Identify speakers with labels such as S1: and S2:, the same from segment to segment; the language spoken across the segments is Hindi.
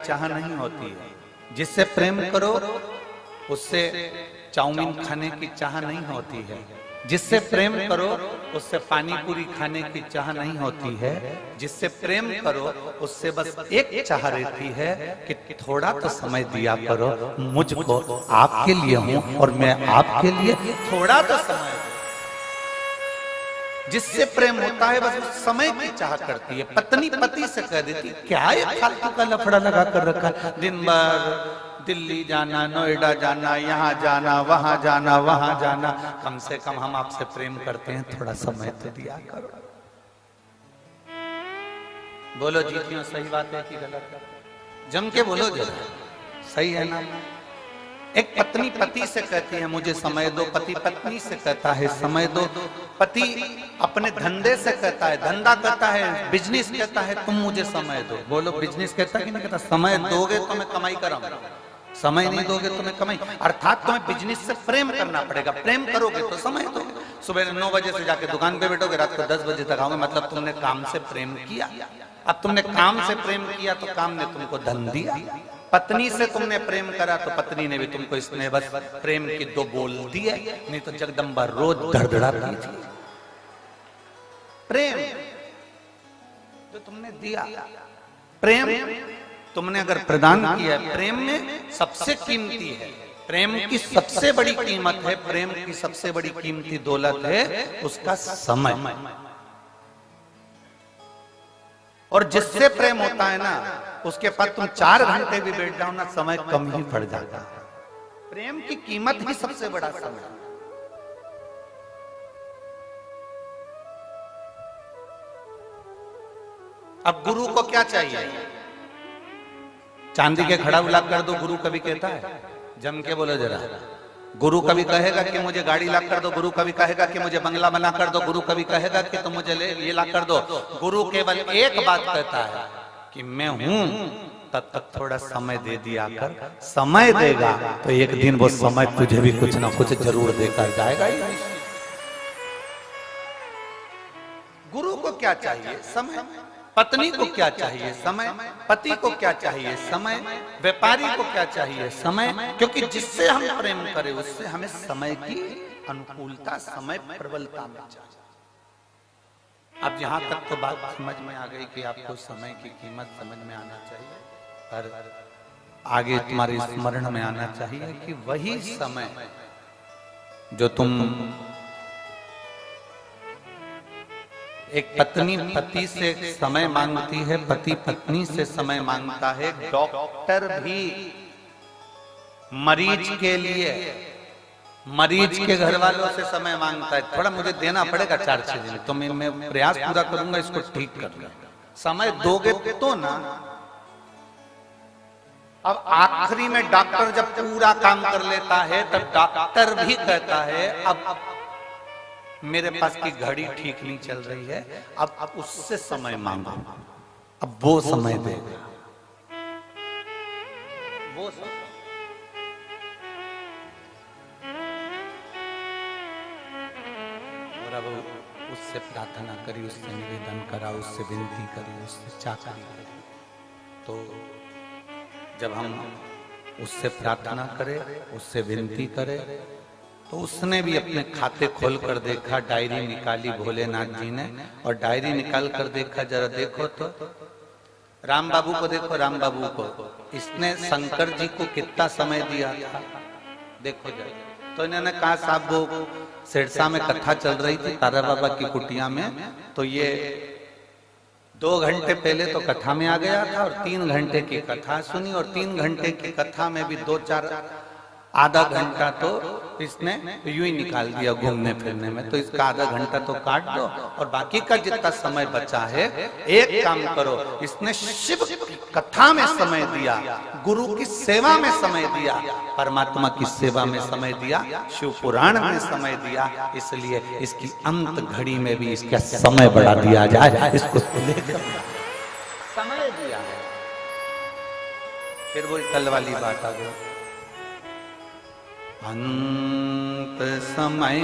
S1: चाह नहीं होती है। जिससे प्रेम करो उससे चाउमीन खाने की चाह नहीं होती है। जिससे प्रेम करो उससे पानी पूरी खाने की चाह नहीं होती है। जिससे प्रेम करो उससे बस एक चाह रहती है कि थोड़ा तो समय दिया करो मुझको, आपके लिए हूं और मैं आपके लिए, थोड़ा तो समय। जिससे प्रेम होता है बस उस समय की चाह करती है। पत्नी पति से कह देती क्या ये फालतू का लफड़ा लगा कर रखा है, दिन भर दिल्ली जाना, नोएडा जाना, यहाँ जाना, वहां जाना, वहां जाना, कम से कम हम आपसे प्रेम करते हैं, थोड़ा समय तो दिया करो। बोलो जीतियों, सही बात है कि गलत? जम के बोलो जरा, सही है ना? एक पत्नी पति से कहती है मुझे समय दो, पति पत्नी से कहता है समय दो, पति अपने धंधे से कहता है, धंधा कहता है, बिजनेस कहता है तुम मुझे समय दो। बोलो बिजनेस कहता है कि नहीं कहता? समय दोगे तो मैं कमाई कराऊंगा, समय नहीं दोगे तो मैं कमाई। अर्थात तुम्हें बिजनेस से प्रेम करना पड़ेगा, प्रेम करोगे तो समय दोगे। सुबह 9 बजे से जाके दुकान पे बैठोगे, रात को 10 बजे तक आओगे, मतलब तुमने काम से प्रेम किया। अब तुमने काम से प्रेम किया तो काम ने तुमको धन दिया। पत्नी से तुमने प्रेम करा तो पत्नी ने भी तुमको इसने बस प्रेम की 2 बोल दिए, नहीं तो जगदम्बा रोज धड़धड़ाती थी। प्रेम जो तुमने दिया, प्रेम तुमने अगर प्रदान किया, प्रेम में सबसे कीमती है, प्रेम की सबसे बड़ी कीमत है, प्रेम की सबसे बड़ी कीमती दौलत है उसका समय। और जिससे प्रेम होता है ना उसके पास तुम 4 घंटे भी बैठ जाओ ना, समय कम ही पड़ जाता है। प्रेम की कीमत ही सबसे बड़ा समय। अब गुरु को क्या चाहिए? चांदी के खड़ा ला कर दो, गुरु कभी कहता है? जम के बोलो जरा। गुरु कभी कहेगा कि मुझे गाड़ी ला कर दो, गुरु कभी कहेगा कि मुझे बंगला बना कर दो, गुरु कभी कहेगा कि तुम मुझे ये ला कर दो। गुरु केवल एक बात कहता है कि मैं हूं, तब तक थोड़ा समय दे दिया कर। समय देगा तो एक दिन वो समय तुझे भी कुछ ना कुछ जरूर देकर जाएगा ही। गुरु को क्या चाहिए? समय। पत्नी को क्या चाहिए? समय। पति को क्या चाहिए? समय। व्यापारी को क्या चाहिए? समय। क्योंकि जिससे हम प्रेम करें उससे हमें समय की अनुकूलता, समय प्रबलता में चाहिए। अब यहां तक तो बात समझ में आ गई कि आपको समय की कीमत समझ में आना चाहिए, पर आगे तुम्हारे स्मरण में आना चाहिए कि वही समय जो तुम, एक पत्नी पति से समय मांगती है, पति पत्नी से समय मांगता है, डॉक्टर भी मरीज के लिए, मरीज के घर वालों से समय मांगता है। थोड़ा मुझे देना पड़ेगा 4-6 दिन, तो मैं प्रयास पूरा करूंगा इसको ठीक करने। समय दोगे तो ना। अब आखिरी में डॉक्टर जब पूरा काम कर लेता है तब डॉक्टर भी कहता है अब मेरे पास की घड़ी ठीक नहीं चल रही है, अब उससे समय मांगो, अब वो समय देगा। वो और अब उससे प्रार्थना करी, उससे निवेदन करा, उससे विनती करी, उससे चाकरी करी। तो जब हम उससे प्रार्थना करें, उससे विनती करें, तो उसने भी अपने खाते खोल कर देखा, डायरी निकाली भोलेनाथ जी ने, और डायरी निकाल कर देखा, जरा देखो तो राम बाबू को देखो, राम बाबू को इसने शंकर जी को कितना समय दिया था देखो जरा। तो इन्होंने कहा साहब वो सिरसा में कथा चल रही थी तारा बाबा की कुटिया में, तो ये 2 घंटे पहले तो कथा में आ गया था और 3 घंटे की कथा सुनी, और 3 घंटे की कथा में भी 2-4 आधा घंटा तो इसने यूं ही निकाल दिया घूमने फिरने में। तो इसका आधा घंटा तो काट दो और बाकी का जितना समय बचा है, एक काम करो, इसने शिव की कथा में समय दिया, गुरु की सेवा में समय दिया, परमात्मा की सेवा में समय दिया, शिव पुराण में समय दिया, इसलिए इसकी अंत घड़ी में भी इसका समय बढ़ा दिया जाए, इसको समय दिया है। फिर वही कल वाली बात आ गई, अंत समय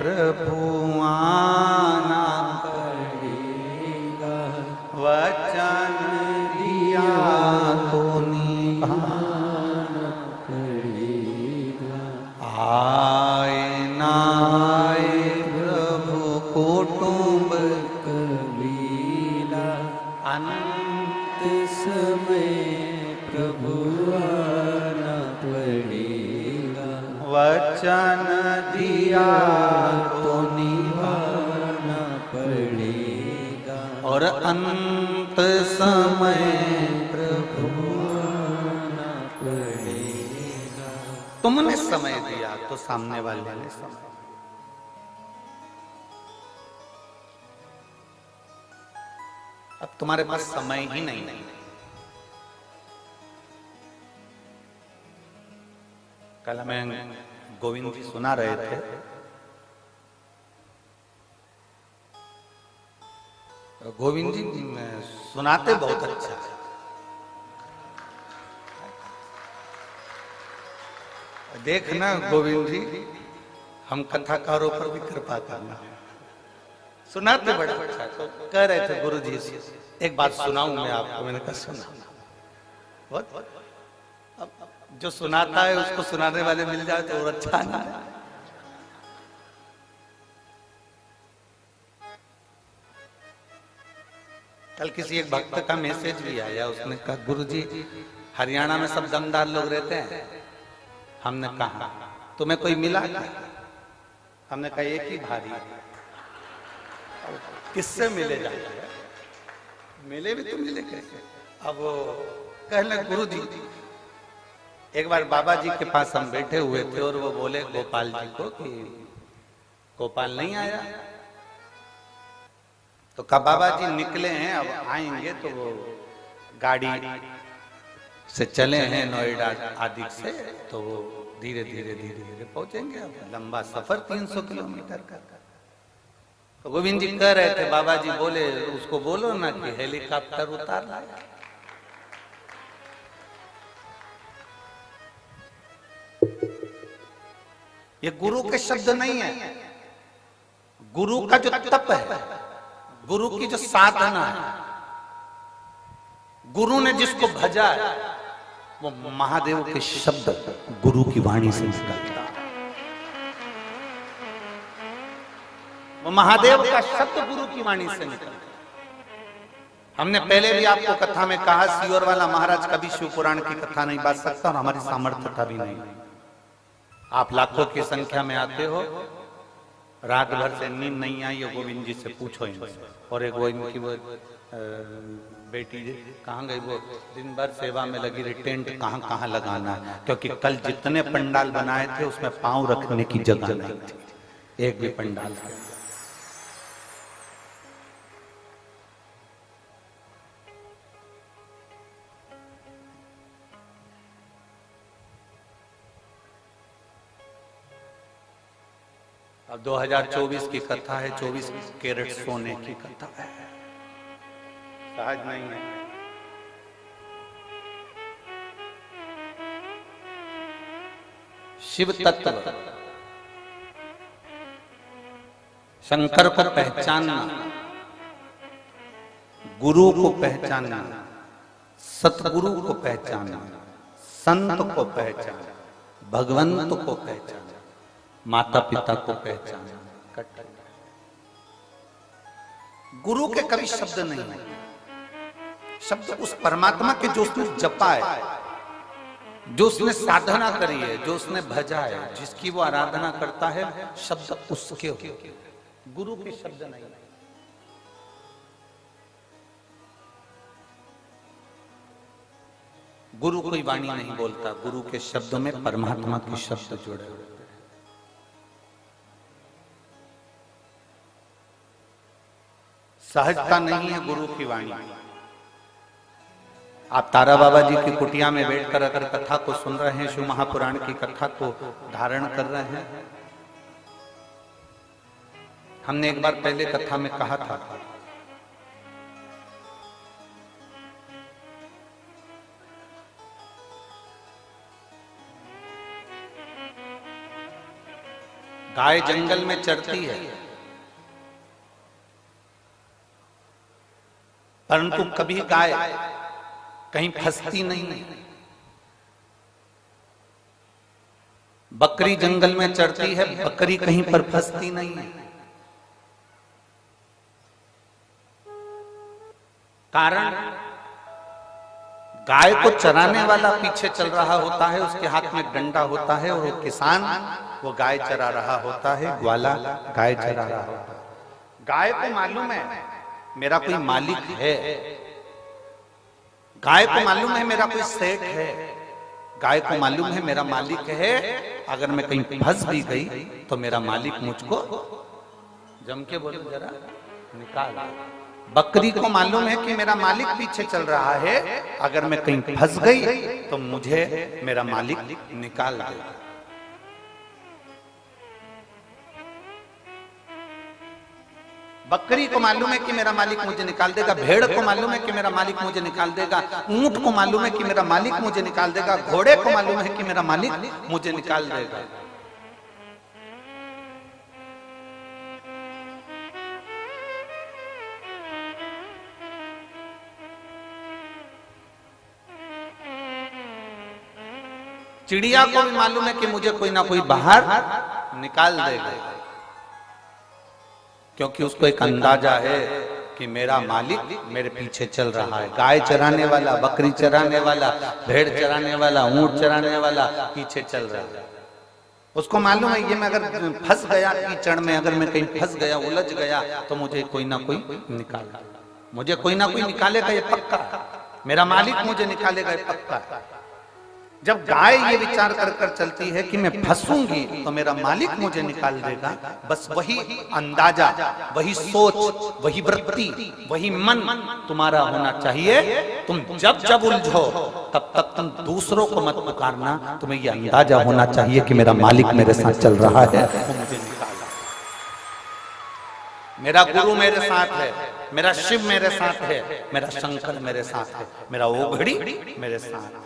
S1: प्रभु आना पड़ेगा, वचन दिया तो
S2: समय प्रभु आना पड़ेगा,
S1: वचन दिया
S2: तो निभाना पड़ेगा,
S1: और अंत समय
S2: प्रभु आना पड़ेगा।
S1: तुमने समय दिया तो सामने वाले ने समय। अब तुम्हारे पास समय ही नहीं है। कल हमें गोविंद जी सुना रहे थे, गोविंद जी सुनाते बहुत अच्छा है। देखना गोविंद जी, हम कथाकारों पर भी कृपा करना। सुनाते बड़ा अच्छा। तो कह रहे थे गुरु जी से एक बात सुनाऊं मैं आपको। मैंने कहा सुना। बहुत अब जो सुनाता है उसको सुनाने वाले मिल जाए तो और अच्छा ना है। कल किसी एक भक्त का मैसेज भी आया, उसने कहा गुरु जी हरियाणा में सब दमदार लोग रहते हैं। हमने कहा तुम्हें कोई मिला क्या? हमने कहा एक ही भारी है। किससे मिले जाते हैं? मिले भी तो मिले कैसे? अब कहने गुरु जी, एक बार बाबा जी के पास हम बैठे हुए थे और वो बोले गोपाल जी को कि गोपाल नहीं आया। तो कहा बाबा जी निकले हैं, अब आएंगे तो वो गाड़ी से चले हैं नोएडा आदि से, तो वो धीरे धीरे धीरे धीरे पहुंचेंगे। अब लंबा सफर 300 किलोमीटर का। तो गोविंद जी कह रहे थे बाबा जी बोले उसको बोलो ना कि हेलीकॉप्टर उतार लाया। ये गुरु के शब्द नहीं है, गुरु का जो तप है, गुरु की जो साधना है, गुरु ने जिसको भजा है वो महादेव के शब्द गुरु की वाणी से निकलता है। वो महादेव का शब्द गुरु की वाणी से निकलता है। हमने पहले भी आपको कथा में कहा, सियोर वाला महाराज कभी शिव पुराण की कथा नहीं बांट सकता और हमारी सामर्थ्यता भी नहीं। आप लाखों की संख्या में आते हो, रात भर से नींद नहीं आई है, गोविंद जी से पूछो इनसे। और एक वो इनकी वो बेटी कहाँ गई, वो दिन भर सेवा में लगी रही, टेंट कहाँ कहाँ लगाना है, क्योंकि कल जितने पंडाल बनाए थे उसमें पांव रखने की जगह नहीं थी एक भी पंडाल के। अब 2024 की कथा है, 24 कैरेट सोने की कथा है, सहज नहीं है। शिव तत्व शंकर को पहचानना, गुरु को पहचानना, सतगुरु को पहचानना, संत को पहचानना, भगवंत को पहचानना, माता पिता को पहचानना। गुरु के कभी शब्द नहीं है। शब्द उस परमात्मा के जो उसने जपा है, जो उसने साधना करी है, जो उसने भजा है, जिसकी वो आराधना करता है, शब्द उसके हो, गुरु के शब्द नहीं। गुरु कोई वाणी नहीं बोलता, गुरु के शब्द में परमात्मा के शब्द जुड़े हुए। सहजता नहीं है गुरु की वाणी। आप तारा बाबा जी की कुटिया में बैठकर अगर कथा को सुन रहे हैं, शिव महापुराण की कथा को धारण कर रहे हैं, हमने एक बार पहले कथा में कहा था गाय जंगल में चरती है, परंतु कभी गाय कहीं फंसती नहीं है। बकरी जंगल में चरती है, बकरी कहीं पर फंसती नहीं है। कारण गाय को चराने वाला पीछे चल रहा होता है, उसके हाथ में डंडा होता है और वो किसान वो गाय चरा रहा होता है, ग्वाला गाय चरा रहा होता है। गाय को मालूम है मेरा कोई मालिक है, गाय को मालूम है मेरा कोई सेठ है, गाय को मालूम है मेरा मालिक है। अगर मैं कहीं फंस भी गई तो मेरा मालिक मुझको जम के बोलो जरा निकाल। बकरी को मालूम है कि मेरा मालिक पीछे चल रहा है, अगर मैं कहीं फंस गई तो मुझे मेरा मालिक निकाल देगा। बकरी को मालूम है कि मेरा मालिक मुझे निकाल देगा, भेड़ को मालूम है कि मेरा मालिक मुझे निकाल देगा, ऊंट को मालूम है कि मेरा मालिक मुझे निकाल देगा, घोड़े को मालूम है कि मेरा मालिक मुझे निकाल देगा। चिड़िया को भी मालूम है कि मुझे कोई ना कोई बाहर निकाल देगा, क्योंकि उसको एक अंदाजा है कि मेरा मालिक मेरे पीछे चल रहा है। गाय चराने वाला, बकरी चराने वाला, भेड़ चराने वाला, ऊंट चराने वाला पीछे चल रहा है। उसको मालूम है ये मैं अगर फंस गया कीचड़ में, अगर मैं कहीं फंस गया, उलझ गया तो मुझे कोई ना कोई निकालेगा, मुझे कोई ना कोई निकालेगा, ये पक्का। मेरा मालिक मुझे निकालेगा, ये पक्का। जब गाय ये विचार कर कर चलती है कि मैं फंसूंगी तो मेरा मालिक मुझे निकाल देगा, बस वही अंदाजा, वही सोच, वही वृत्ति, वही मन तुम्हारा होना चाहिए। तुम जब जब उलझो तब तक तुम दूसरों को मत पुकारना, तुम्हें ये अंदाजा होना चाहिए कि मेरा मालिक मेरे साथ चल रहा है, वो मुझे निकाला। मेरा गुरु मेरे साथ है, मेरा शिव मेरे साथ है, मेरा शंकर मेरे साथ है, मेरा ओघड़ी मेरे साथ है,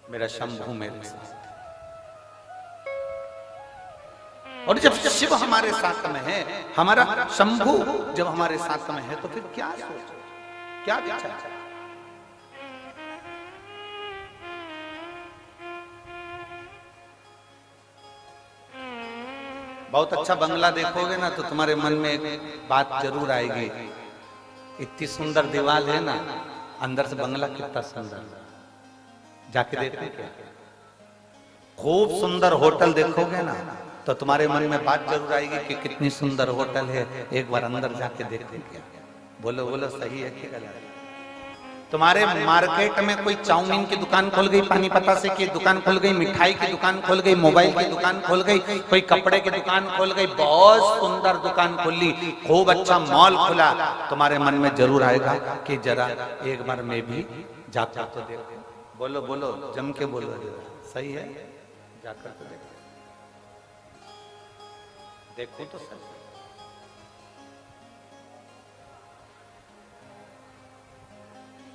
S1: मेरा शंभू मेरे साथ। और जब शिव हमारे साथ में है, हमारा शंभू जब हमारे साथ में है, तो फिर क्या सोचो, क्या विचार। बहुत अच्छा बंगला देखोगे ना तो तुम्हारे मन में एक बात जरूर आएगी, इतनी सुंदर दीवार है ना, अंदर से बंगला कितना सुंदर। जाके देखो क्या। खूब सुंदर होटल देखोगे ना तो तुम्हारे मन में बात जरूर आएगी कि कितनी सुंदर होटल है, एक बार अंदर जाके देखो क्या। बोलो बोलो सही है कि गलत। तुम्हारे मार्केट में कोई चाउमीन की दुकान खुल गई, पानी पतासे की दुकान खुल गई, मिठाई की दुकान खुल गई, मोबाइल की दुकान खुल गई, कोई कपड़े की दुकान खुल गई, बहुत सुंदर दुकान खुली, खूब अच्छा मॉल खुला, तुम्हारे मन में जरूर आएगा कि जरा एक बार मैं भी जाकर तो देखो। बोलो बोलो जम के बोलो, सही है, जाकर तो देखो, देखो तो सही।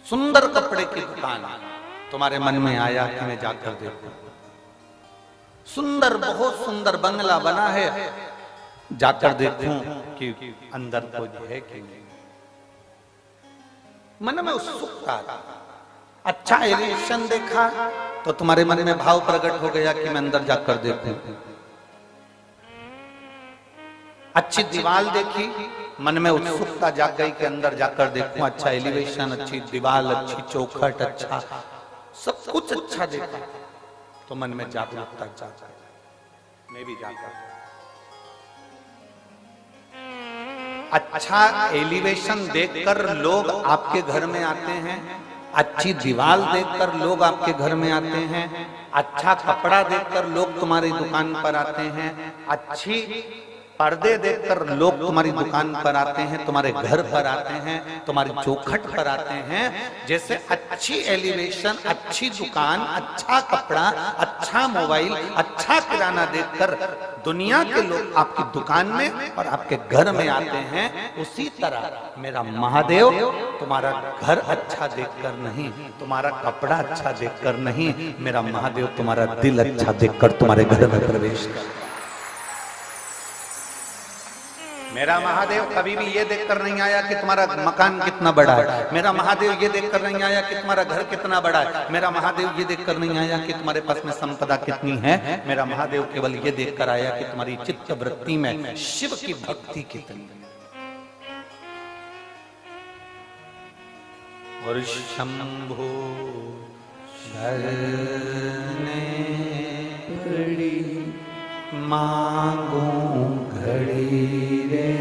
S1: सुंदर कपड़े की दुकान तुम्हारे मन में आया कि मैं जाकर देखूं। सुंदर, बहुत सुंदर बंगला बना है, जाकर देखूं कि अंदर कोई है कि नहीं। मन में उत्सुकता, अच्छा एलिवेशन देखा तो तुम्हारे मन में भाव प्रकट हो गया कि मैं अंदर जाकर देखूं। अच्छी दीवार देखी, मन में उत्सुकता जाग गई कि अंदर जाकर देखूं। अच्छा एलिवेशन, अच्छी दीवार, अच्छी चौखट, अच्छा सब कुछ अच्छा देखा तो मन में जागरूकता जाग गई, मैं भी जाकर। अच्छा एलिवेशन देखकर लोग आपके घर में आते हैं, अच्छी दीवार देखकर लोग आपके घर में आते हैं, अच्छा कपड़ा देखकर लोग तुम्हारी दुकान पर आते हैं, अच्छी पर्दे देखकर लोग तुम्हारी दुकान पर आते हैं, तुम्हारे घर पर आते हैं, तुम्हारी चौखट पर आते हैं। जैसे अच्छी एलिवेशन, अच्छी दुकान, अच्छा कपड़ा, अच्छा मोबाइल, अच्छा किराना देखकर दुनिया के लोग आपकी दुकान में और आपके घर में आते हैं, उसी तरह मेरा महादेव तुम्हारा घर अच्छा देखकर नहीं, तुम्हारा कपड़ा अच्छा देखकर नहीं, मेरा महादेव तुम्हारा दिल अच्छा देखकर तुम्हारे घर में प्रवेश कर। मेरा महादेव कभी भी ये देखकर नहीं आया कि तुम्हारा मकान कितना बड़ा है, मेरा महादेव ये देखकर नहीं आया कि तुम्हारा घर कितना बड़ा है, मेरा महादेव ये देखकर नहीं आया कि तुम्हारे पास में संपदा कितनी है, मेरा महादेव केवल ये देखकर आया कि तुम्हारी चित्त वृत्ति में शिव की भक्ति कितनी है। और शंभो शरणे
S2: पड़ी
S1: मांगू घड़ी रे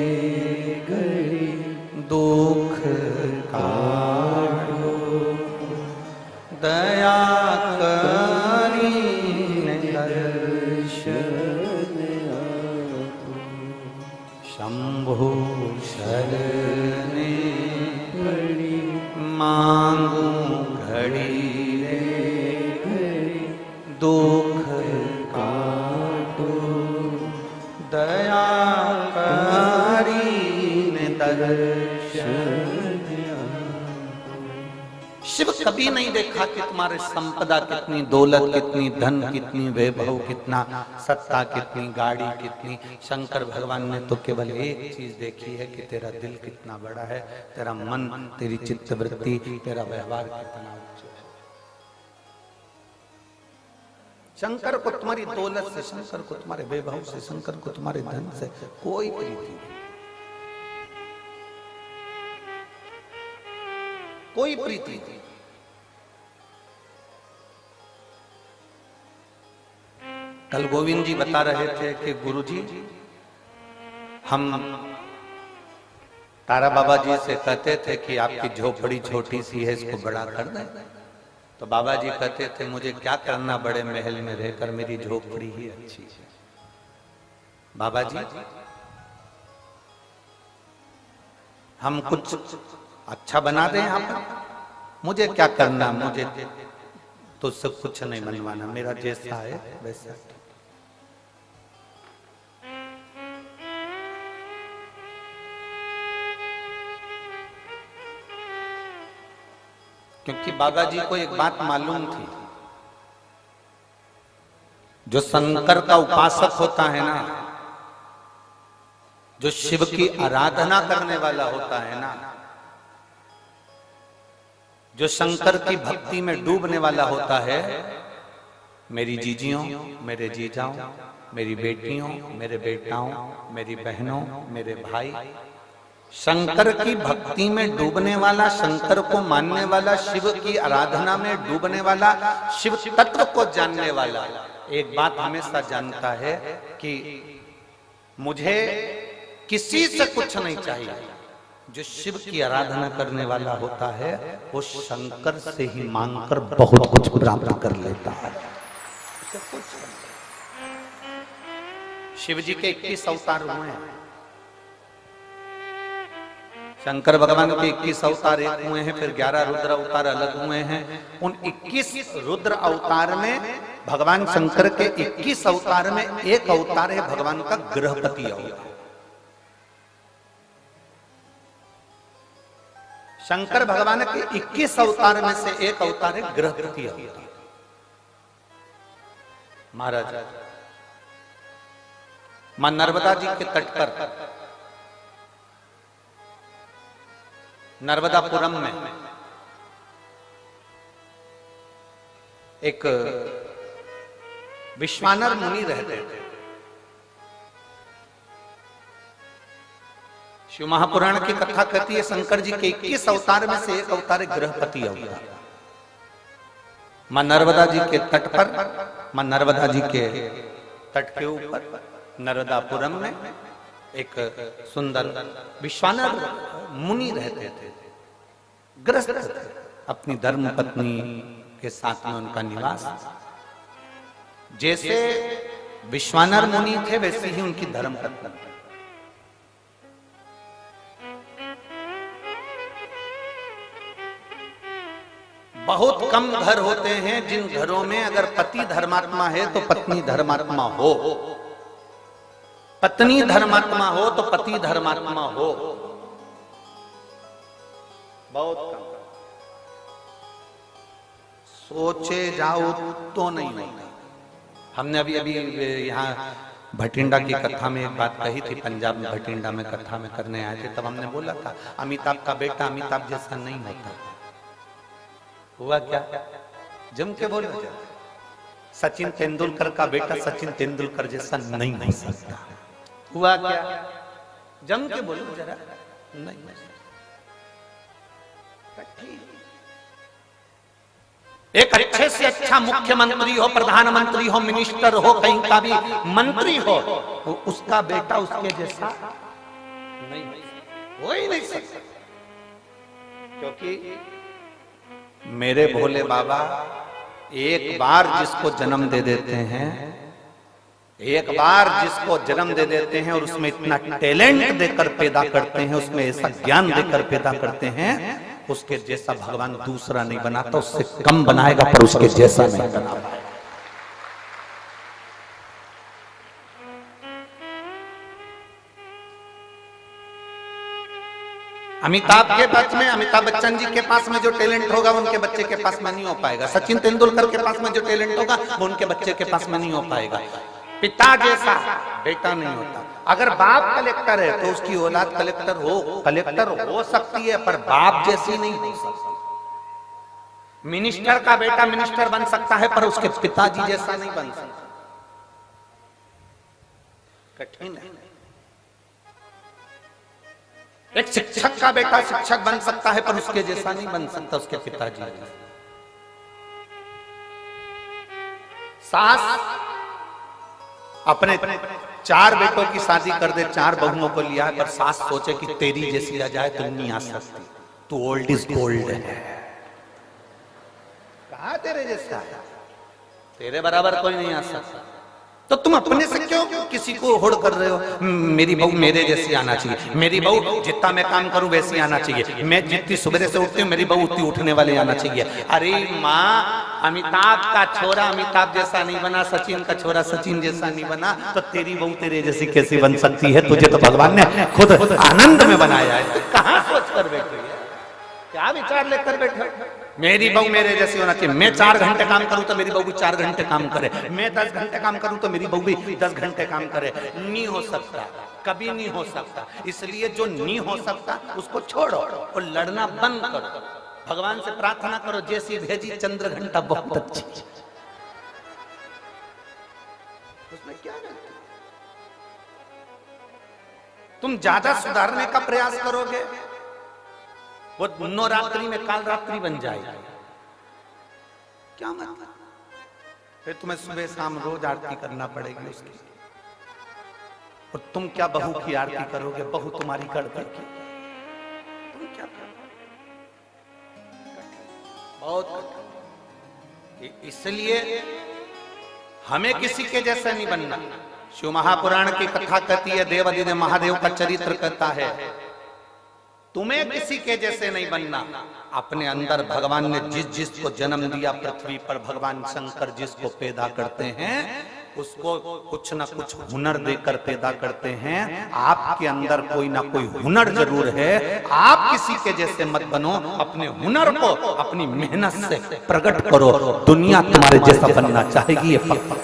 S2: घड़ी
S1: दुख काटो दया करीने
S2: दर्शन आपो
S1: शंभो शरणे
S2: पड़ी
S1: मांगू घड़ी रे
S2: घड़ी
S1: दुख
S2: काटो
S1: दया करीने दर्शन। शिव कभी नहीं देखा कि तुम्हारे संपदा कितनी, दौलत कितनी, धन कितनी, वैभव कितना, सत्ता कितनी, गाड़ी कितनी। शंकर भगवान ने तो केवल एक चीज देखी है कि तेरा दिल कितना बड़ा है, तेरा मन, तेरी चित्तवृत्ति, तेरा व्यवहार कितना उच्च है। शंकर को तुम्हारी दौलत से, शंकर को तुम्हारे वैभव से, शंकर को तुम्हारे धन से कोई प्रीति नहीं, कोई प्रीति नहीं। कल गोविंद जी बता रहे थे कि गुरुजी हम तारा बाबा जी से कहते थे कि आपकी झोपड़ी छोटी सी है, इसको बड़ा कर दें। तो बाबा जी कहते थे मुझे क्या करना बड़े महल में रहकर, मेरी झोपड़ी ही अच्छी है। बाबा जी हम कुछ अच्छा बना दें आप, मुझे क्या करना, मुझे तो उससे कुछ नहीं बनवाना, मेरा जैसा है वैसा। क्योंकि बाबा जी को एक बात मालूम थी, जो शंकर का उपासक होता है ना, जो शिव की आराधना करने वाला होता है ना, जो शंकर की भक्ति में डूबने वाला होता है, मेरी जीजियों, मेरे जीजाओं, मेरी बेटियों, मेरे बेटाओं, मेरी बहनों, मेरे भाई, शंकर की भक्ति में डूबने वाला, शंकर को मानने वाला, शिव की आराधना में डूबने वाला, शिव तत्व को जानने वाला एक बात हमेशा जानता है कि मुझे किसी से कुछ नहीं चाहिए। जो शिव की आराधना करने वाला होता है वो शंकर से ही मांगकर बहुत कुछ प्राप्त कर लेता है। शिव जी के 21 अवतार हुए हैं, शंकर भगवान के 21 अवतार एक हुए हैं, फिर 11 रुद्र अवतार अलग हुए हैं। उन 21 रुद्र अवतार में भगवान शंकर के 21 अवतार में एक अवतार है भगवान का गृहपति अवतार। शंकर भगवान के 21 अवतार में से एक अवतार है गृहपति अवतार। महाराज मां नर्मदा जी के तट पर नर्मदापुरम में एक विश्वानर मुनि रहते थे। शिव महापुराण की कथा कहती है शंकर जी के 21 अवतार में से एक अवतार है गृहपति अवतार। मां नर्मदा जी के तट पर, मां नर्मदा जी के तट के ऊपर नर्मदापुरम में एक सुंदर विश्वानर मुनि रहते थे, ग्रस्त थे। अपनी धर्म पत्नी के साथ में उनका निवास। जैसे विश्वानर मुनि थे वैसे ही उनकी धर्म पत्नी। बहुत कम घर होते हैं जिन घरों में अगर पति धर्मात्मा है तो पत्नी धर्मात्मा हो, पत्नी धर्मात्मा हो तो पति धर्मात्मा हो। बहुत कम। सोचे जाओ तो नहीं होता। हमने अभी अभी यहाँ भटिंडा की कथा में एक बात कही थी, पंजाब में भटिंडा में कथा में करने आए थे, तब हमने बोला था अमिताभ का बेटा अमिताभ जैसा नहीं होता। हुआ क्या? जम के बोलो, सचिन तेंदुलकर का बेटा सचिन तेंदुलकर जैसा नहीं हो सकता। हुआ क्या? जम के बोलो जरा। नहीं एक अच्छे से अच्छा मुख्यमंत्री हो, प्रधानमंत्री हो, मिनिस्टर हो, कहीं का भी मंत्री हो, तो उसका बेटा उसके जैसा नहीं हो ही नहीं सकता। क्योंकि मेरे भोले बाबा एक बार जिसको जन्म दे देते हैं, एक बार जिसको जन्म दे देते हैं और उसमें इतना टैलेंट देकर पैदा करते हैं, उसमें ऐसा ज्ञान देकर पैदा करते हैं, उसके जैसा भगवान दूसरा नहीं बनाता, उससे कम बनाएगा पर उसके जैसा नहीं बना पाएगा। अमिताभ के पास में, अमिताभ बच्चन जी के पास में जो टैलेंट होगा उनके बच्चे के पास में नहीं हो पाएगा। सचिन तेंदुलकर के पास में जो टैलेंट होगा वो उनके बच्चे के पास में नहीं हो पाएगा। पिता जैसा बेटा नहीं होता। अगर बाप कलेक्टर है तो उसकी औलाद कलेक्टर हो सकती है, पर बाप जैसी नहीं हो सकती। मिनिस्टर का बेटा मिनिस्टर बन सकता है पर उसके पिताजी जैसा नहीं बन सकता। कठिन है। एक शिक्षक का बेटा शिक्षक बन सकता है पर उसके जैसा नहीं बन सकता उसके पिताजी। सास अपने 4 बेटों की शादी कर दे, 4 बहुओं को लिया, पर सास सोचे कि तेरी जैसी आ जाए तो नहीं आ सकती, तू ओल्ड इज गोल्ड है। कहा तेरे जैसा है, तेरे बराबर कोई नहीं आ सकता। तो तुम अपने से क्यों किसी को होड़ कर रहे हो? मेरी बहू मेरे जैसी आना चाहिए, मेरी बहू जितना मैं काम करूं वैसी आना चाहिए, मैं जितनी सुबह से उठती हूँ मेरी बहू उतनी उठने वाली आना चाहिए। अरे माँ, अमिताभ का छोरा अमिताभ जैसा नहीं बना, सचिन का छोरा सचिन जैसा नहीं बना, तो तेरी बहू तेरे जैसी कैसी बन सकती है? तुझे तो भगवान ने खुद आनंद में बनाया है। कहाँ सोच कर बैठे, क्या विचार लेकर बैठे? मेरी बहू मेरे जैसी होना चाहिए। मैं 4 घंटे काम करूं तो मेरी बहू भी 4 घंटे काम करे, मैं 10 घंटे काम करूं तो मेरी बहू भी 10 घंटे काम करे। नहीं हो सकता, कभी नहीं हो सकता। इसलिए जो नहीं हो सकता उसको छोड़ो और लड़ना बंद करो। भगवान से प्रार्थना करो, जैसी भेजी चंद्र घंटा बहुत अच्छी। उसमें क्या रहता? तुम ज्यादा सुधारने का प्रयास करोगे वो नवरात्रि में काल रात्रि बन जाएगी। क्या मतलब? फिर तुम्हें सुबह शाम रोज आरती करना पड़ेगी उसकी। और तुम क्या बहू की आरती करोगे? बहू तुम्हारी कर देगी। तुम क्या करोगे? बहुत। इसलिए हमें किसी के जैसा नहीं बनना। शिव महापुराण की कथा कहती है, देवादिदेव महादेव का चरित्र कहता है, तुम्हें किसी के जैसे नहीं बनना। अपने अंदर भगवान ने जिस जिसको जन्म दिया पृथ्वी पर, भगवान शंकर जिसको पैदा करते हैं उसको कुछ ना कुछ हुनर देकर पैदा करते हैं। आपके अंदर कोई ना कोई हुनर जरूर है। आप किसी के जैसे मत बनो, अपने हुनर को अपनी मेहनत से प्रकट करो। दुनिया तुम्हारे जैसा बनना चाहेगी, ये पक्का।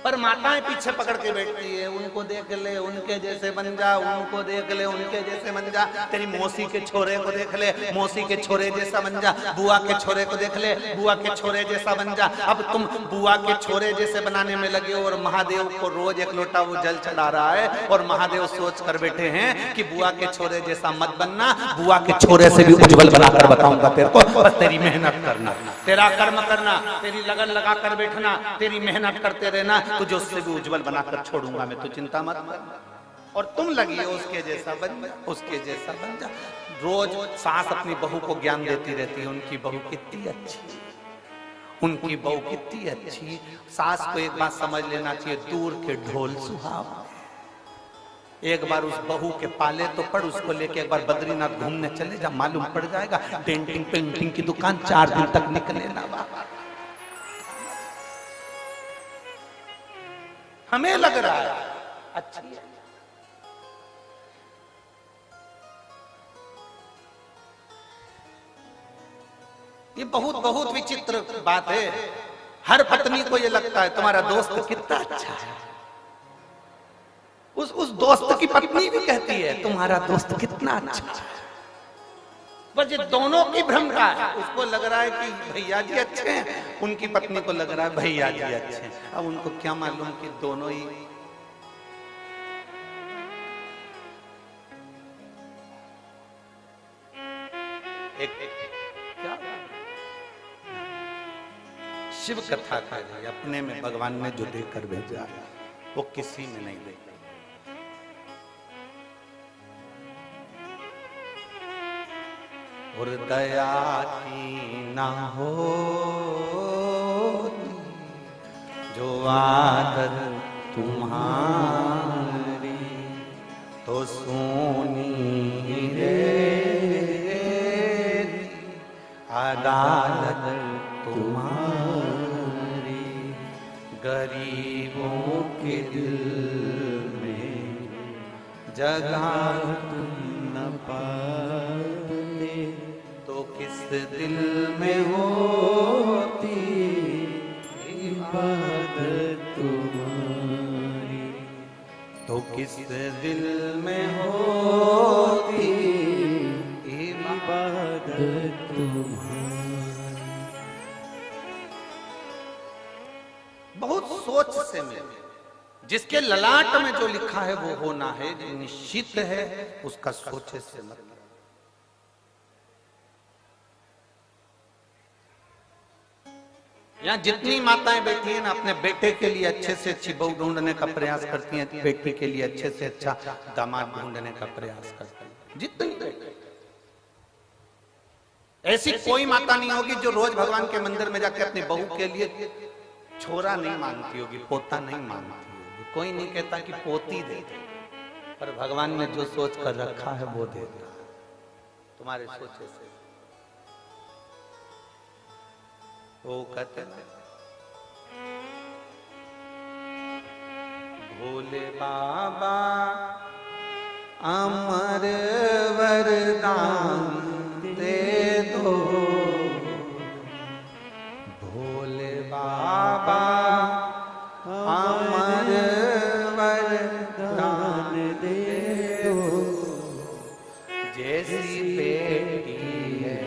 S1: पर माताएं पीछे पकड़ के बैठती है, उनको देख ले उनके जैसे बन जा, उनको देख ले उनके जैसे बन जा, तेरी मौसी के छोरे को देख ले मौसी के छोरे जैसा बन जा, बुआ के छोरे को देख ले बुआ के छोरे जैसा बन जा। अब तुम बुआ के छोरे जैसे बनाने में लगे हो और महादेव को रोज 1 लोटा वो जल चढ़ा रहा है, और महादेव सोच कर बैठे हैं कि बुआ के छोरे जैसा मत बनना, बुआ के छोरे से भी उज्जवल बनाकर बताऊंगा तेरे को, बस तेरी मेहनत करना, तेरा कर्म करना, तेरी लगन लगा कर बैठना, तेरी मेहनत करते रहना, तुझे उससे भी उज्जवल बनाकर छोड़ूंगा मैं, तो चिंता मत कर। और तुम लगी हो उसके जैसा बन जा, उसके जैसा बन जा। रोज सास अपनी बहू को ज्ञान देती रहती है, उनकी बहू कितनी अच्छी, उनकी बहू कितनी अच्छी। सास को एक बात समझ लेना चाहिए, दूर के ढोल सुहावने। एक बार उस बहू के पाले तो पड़, उसको लेके एक बार बद्रीनाथ घूमने चले जा, मालूम पड़ जाएगा। पेंटिंग पेंटिंग की दुकान 4 दिन तक निकले ना बाबा। हमें लग रहा है अच्छी है, ये बहुत बहुत विचित्र बात है। हर पत्नी को ये लगता है तुम्हारा दोस्त कितना अच्छा है, उस दोस्त की पत्नी भी कहती है तुम्हारा दोस्त कितना अच्छा है। बस ये दोनों की भ्रम का है। उसको लग रहा है कि भैया जी अच्छे हैं, उनकी पत्नी को लग रहा है भैया जी अच्छे हैं। अब उनको क्या मालूम कि दोनों ही एक क्या शिव कथा कह रही है, अपने में भगवान ने जो देकर भेजा है वो किसी में नहीं दे। और दया की ना हो जो आदत तुम्हारी तो सोनी रे अदालत तुम्हारी गरीबों के दिल में जगह तुम न पाते तो किस दिल में होती
S2: इबादत तुम्हारी,
S1: तो किस दिल में होती
S2: इबादत तुम्हारी।
S1: बहुत सोच से मिले। जिसके ललाट में जो लिखा है वो होना है, जो निश्चित है उसका सोचे से मतलब। यहाँ जितनी माताएं बैठी हैं ना, अपने बेटे के लिए अच्छे से अच्छी बहू ढूंढने का प्रयास करती हैं, बेटी के लिए अच्छे से अच्छा दामाद ढूंढने का प्रयास करती हैं। जितनी बेटे, ऐसी कोई माता नहीं होगी जो रोज भगवान के मंदिर में जाके अपनी बहू के लिए छोरा नहीं मांगती होगी, पोता नहीं मांगती होगी। कोई नहीं कहता कि पोती दे दे, पर भगवान ने जो सोच कर रखा है वो देता है तुम्हारे सोचे से। वो कहते हैं भोले बाबा अमर वरदान दे दो, भोले बाबा अमर वरदान दे दो। जैसी बेटी है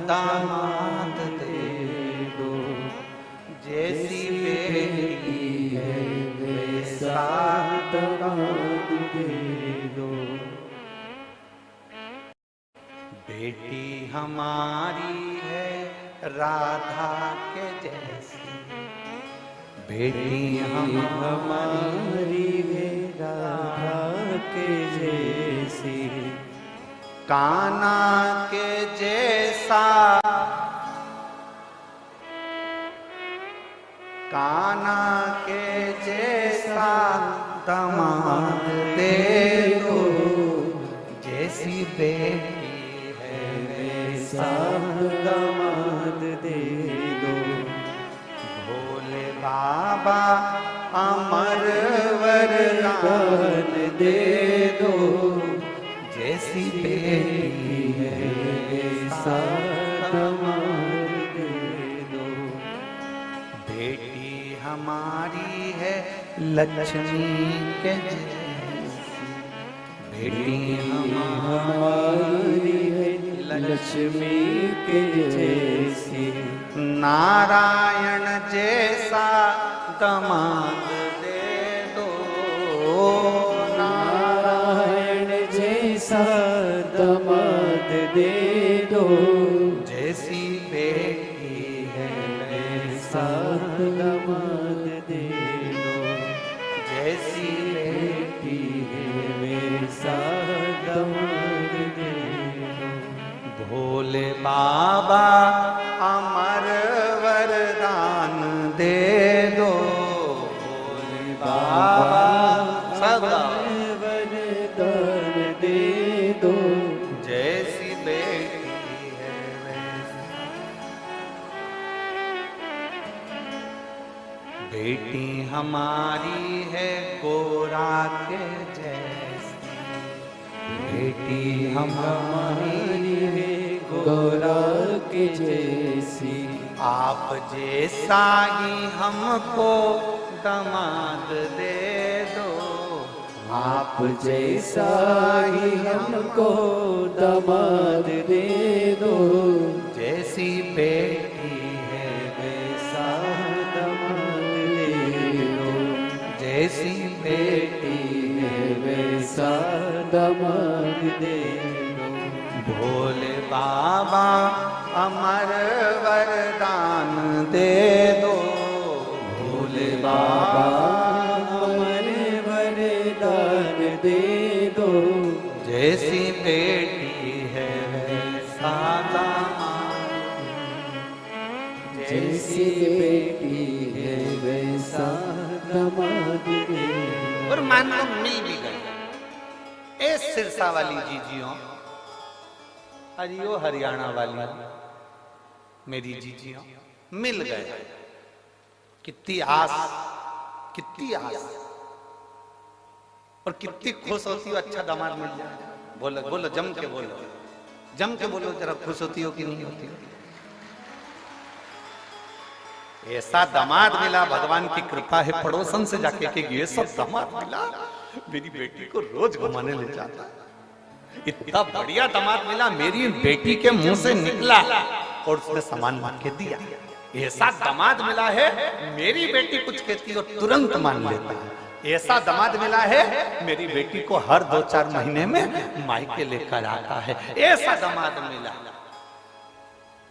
S1: दामाद दे दो, जैसी बेटी है वैसा दामाद दे दो। बेटी हमारी है राधा के जैसी, बेटी
S2: हमारी है राधा के जैसी,
S1: कान्हा के जैसा, कान्हा के जैसा दामाद दे दो। जैसी बेटी है वैसा
S2: दामाद दे दो।
S1: भोले बाबा अमर वरदान दे दो। जैसी बेटी है
S2: वैसा दामाद दे दो।
S1: बेटी हमारी है लक्ष्मी के जैसी, बेटी
S2: हमारी है लक्ष्मी के जैसी,
S1: नारायण जैसा दामाद दे दो।
S2: नारायण जैसा दामाद दे दो।
S1: जैसी बेटी है
S2: वैसा दामाद दे दो।
S1: जैसी
S2: बेटी है वैसा दामाद दे दो।
S1: भोले बाबा अमर वरदान दे दो। भोले बाबा सदा
S2: वरदान दे दो।
S1: जैसी बेटी है वैसी। बेटी हमारी है गोरा के जैसी, बेटी
S2: हमारी है गोरा के जैसी,
S1: आप जैसा ही हमको दामाद दे दो।
S2: आप जैसा ही हमको दामाद दे दो।
S1: जैसी बेटी है
S2: वैसा दामाद दे दो।
S1: जैसी बेटी
S2: बेटी है वैसा दामाद दे दो।
S1: भोले बाबा अमर वरदान दे दो,
S2: भोले बाबा अमर वरदान दे दो।
S1: जैसी बेटी है वैसा दामाद,
S2: जैसी बेटी है वैसा दामाद दे दो।
S1: और मान लो मिल भी गए, ए सिरसा वाली जीजियों, हरियो हरियाणा वाली मेरी जीजियों, मिल गए। कितनी आस, कितनी आस, और कितनी खुश होती हो अच्छा दामाद मिल जाए। बोलो बोलो, जम के बोलो, जम के बोलो जरा, खुश होती हो कि नहीं होती हो? ऐसा दामाद मिला, भगवान की कृपा है। पड़ोसन से जाके कि ये सब दामाद मिला, मेरी बेटी को रोज घुमाने ले जाता है। इतना बढ़िया दामाद मिला, मेरी बेटी के मुंह से निकला और उसने सामान ला के दिया। ऐसा दामाद मिला है, मेरी बेटी कुछ कहती हो तुरंत मान लेता है। ऐसा दामाद मिला है, मेरी बेटी को हर 2-4 महीने में मायके लेकर आता है। ऐसा दामाद मिला।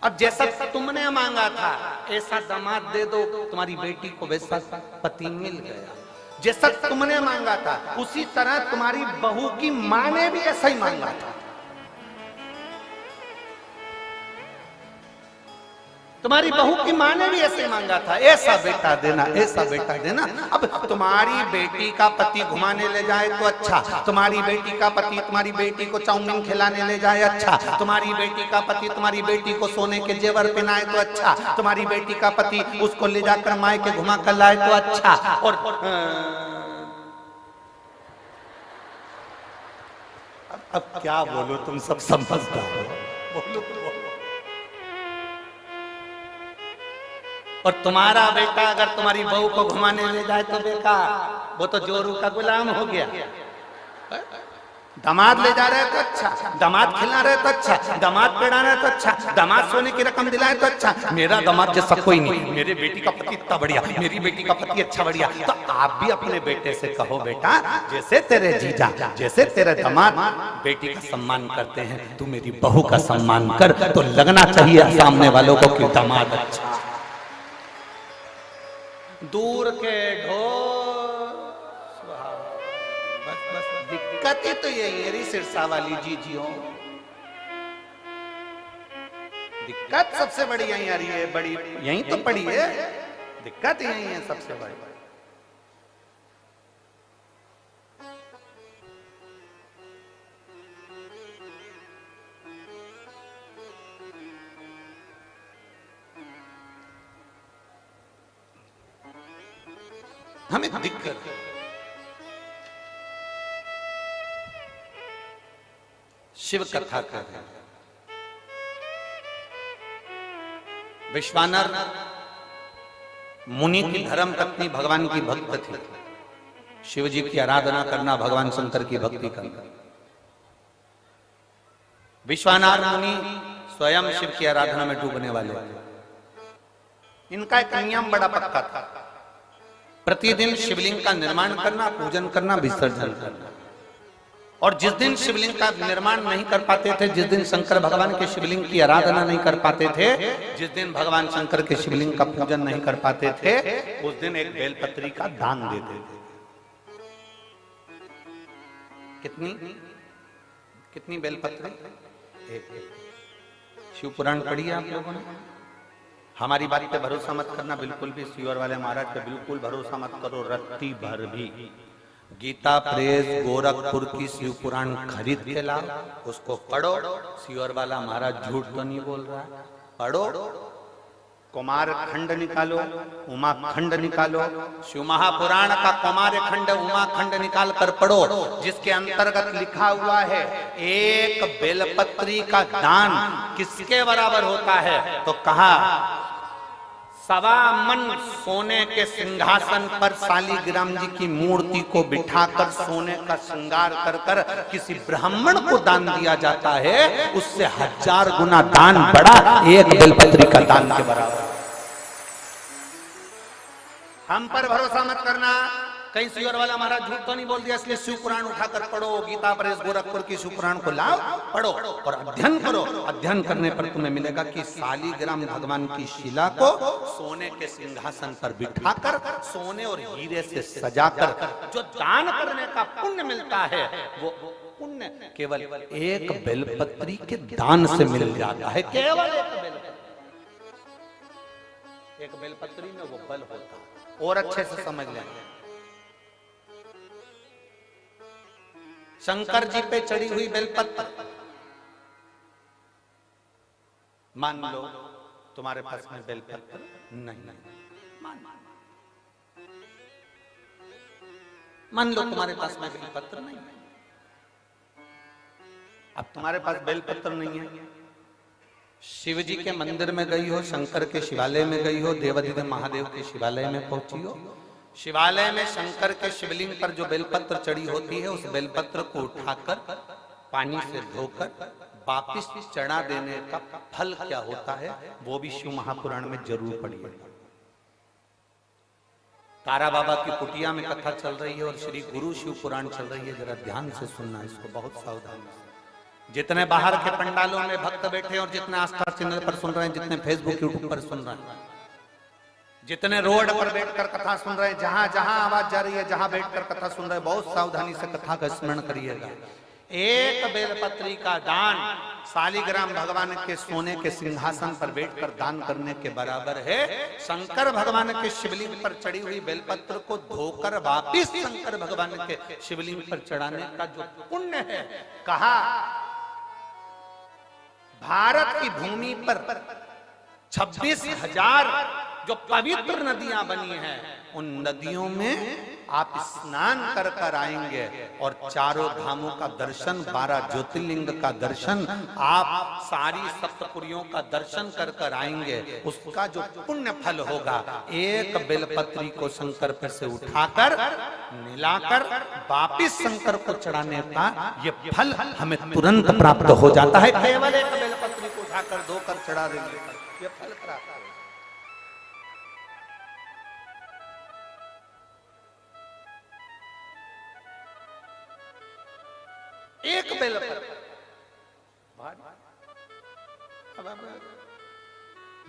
S1: अब जैसा तुमने मांगा था ऐसा दामाद दे दो, तुम्हारी बेटी को वैसा पति मिल गया। जैसा तुमने मांगा था उसी तरह तुम्हारी बहू की मां ने भी ऐसा ही मांगा था। तुम्हारी बहू की मां ने भी ऐसे मांगा था, ऐसा बेटा देना, ऐसा बेटा देना। अब तुम्हारी बेटी का पति घुमाने ले जाए तो अच्छा, तुम्हारी बेटी का पति तुम्हारी बेटी को चाउमीन खिलाने ले जाए अच्छा, तुम्हारी बेटी का पति तुम्हारी बेटी को सोने के जेवर पहनाए तो अच्छा, तुम्हारी बेटी का पति उसको ले जाकर मायके घुमा कर लाए तो अच्छा। और अब क्या बोलो, तुम सब समझदार हो, बोलो बोलो। और तुम्हारा बेटा अगर तुम्हारी बहू को घुमाने ले जाए तो बेकार, वो तो जोरू का गुलाम हो गया। दामाद ले जा रहे तो अच्छा, दामाद खिला रहे तो अच्छा, दामाद पढ़ा रहे तो अच्छा, दामाद सोने की रकम दिलाए तो अच्छा। मेरा दामाद जैसा कोई नहीं, मेरे बेटी का पति इतना बढ़िया, मेरी बेटी का पति अच्छा बढ़िया। तो आप भी अपने बेटे से कहो, बेटा जैसे तेरे जीजा, जैसे तेरे दामाद बेटी का सम्मान करते हैं, तू मेरी बहू का सम्मान कर। तो लगना चाहिए सामने वालों को कि दामाद अच्छा। दूर के ढोल, बस बस दिक्कत ही तो यही है सिरसा वाली जीजियों, दिक्कत सबसे बड़ी यही आ रही है, बड़ी यही तो पड़ी है, दिक्कत यही है सबसे बड़ी। हमें दिक्कत शिव कथा कर रहे हैं। विश्वानर मुनि की धर्म पत्नी भगवान की भक्त थी। शिव जी की आराधना करना, भगवान शंकर की भक्ति करना। विश्वानर मुनि स्वयं शिव की आराधना में डूबने वाले। इनका एक नियम बड़ा पक्का था, प्रतिदिन शिवलिंग का निर्माण करना, पूजन करना, विसर्जन करना। और जिस दिन शिवलिंग का निर्माण नहीं कर पाते थे, जिस दिन शंकर भगवान के शिवलिंग की आराधना नहीं कर पाते थे, जिस दिन भगवान शंकर के शिवलिंग का पूजन नहीं कर पाते थे, उस दिन एक बेलपत्री का दान देते थे। कितनी कितनी बेलपत्री? एक। शिव पुराण पढ़िए आप लोगों ने? हमारी बात पे भरोसा मत करना, बिल्कुल भी। सीवर वाले महाराज पे बिल्कुल भरोसा मत करो, रत्ती भर भी। गीता प्रेस गोरखपुर की शिव पुराण खरीद के लाओ, उसको पढ़ो। सीवर वाला महाराज झूठ तो नहीं बोल रहा है, पढ़ो। कुमार खंड निकालो, उमा खंड निकालो, शिव महापुराण का कुमार खंड, उमा खंड निकाल कर पढ़ो, जिसके अंतर्गत लिखा हुआ है एक बेलपत्री का दान किसके बराबर होता है? तो कहा 1.25 मन सोने के सिंहासन पर शालिग्राम जी की मूर्ति को बिठाकर सोने का श्रृंगार कर कर किसी ब्राह्मण को दान दिया जाता है, उससे 1000 गुना दान बड़ा एक बेलपत्री का दान के बराबर। हम पर भरोसा मत करना, कहीं सियोर वाला महाराज झूठ तो नहीं बोल दिया, इसलिए शिव पुराण उठाकर पढ़ो, गीता प्रेस गोरखपुर की शिव पुराण को लाओ, पढ़ो और अध्ययन करो। अध्ययन करने पर तुम्हें मिलेगा कि शालिग्राम भगवान की शिला को सोने के सिंहासन पर बिठाकर, सोने और हीरे से सजाकर जो दान करने का पुण्य मिलता है, वो पुण्य केवल एक बेलपत्री के दान से मिल जाता है। केवल एक बेलपत्री में वो बल होता है। और अच्छे से समझ लें, शंकर जी पे चढ़ी हुई बेलपत्र, मान लो तुम्हारे पास में बेलपत्र नहीं, मान लो तुम्हारे पास में बेलपत्र नहीं, अब तुम्हारे पास बेलपत्र नहीं है, शिव जी के मंदिर में गई हो, शंकर के शिवालय में गई हो, देवाधिदेव महादेव के शिवालय में पहुंची हो, शिवालय में शंकर के शिवलिंग पर जो बेलपत्र चढ़ी होती है, उस बेलपत्र को उठाकर पानी से धोकर वापिस चढ़ा देने का फल क्या होता है, वो भी शिव महापुराण में जरूर पढ़िए। तारा बाबा की कुटिया में कथा चल रही है और श्री गुरु शिव पुराण चल रही है, जरा ध्यान से सुनना इसको, बहुत सावधानी से। जितने बाहर के पंडालों में भक्त बैठे और जितने आस्था चैनल पर सुन रहे हैं, जितने फेसबुक यूट्यूब पर सुन रहे हैं, जितने रोड पर बैठकर कथा सुन रहे हैं, जहां जहां आवाज जा रही है, जहां बैठकर कथा सुन रहे हैं, बहुत सावधानी से कथा का स्मरण करिएगा। एक बेलपत्री का दान शालिग्राम भगवान के सोने के सिंहासन पर बैठकर दान करने के बराबर है। शंकर भगवान के शिवलिंग पर चढ़ी हुई बेलपत्र को धोकर वापिस शंकर भगवान के शिवलिंग पर चढ़ाने का जो पुण्य है, कहा भारत की भूमि पर 26,000 जो पवित्र नदियां बनी हैं, उन नदियों में आप स्नान कर कर आएंगे और चारों धामों का दर्शन, 12 ज्योतिर्लिंग का दर्शन, आप सारी सप्तपुरियों का दर्शन कर कर आएंगे। उसका जो पुण्य फल होगा, एक बेलपत्री को शंकर पर से उठाकर मिलाकर वापिस शंकर को चढ़ाने का ये फल हमें तुरंत प्राप्त हो जाता है। केवल एक बेलपत्री को उठाकर धोकर चढ़ा देंगे, ये फल प्राप्त होगा। एक बेलपत्र,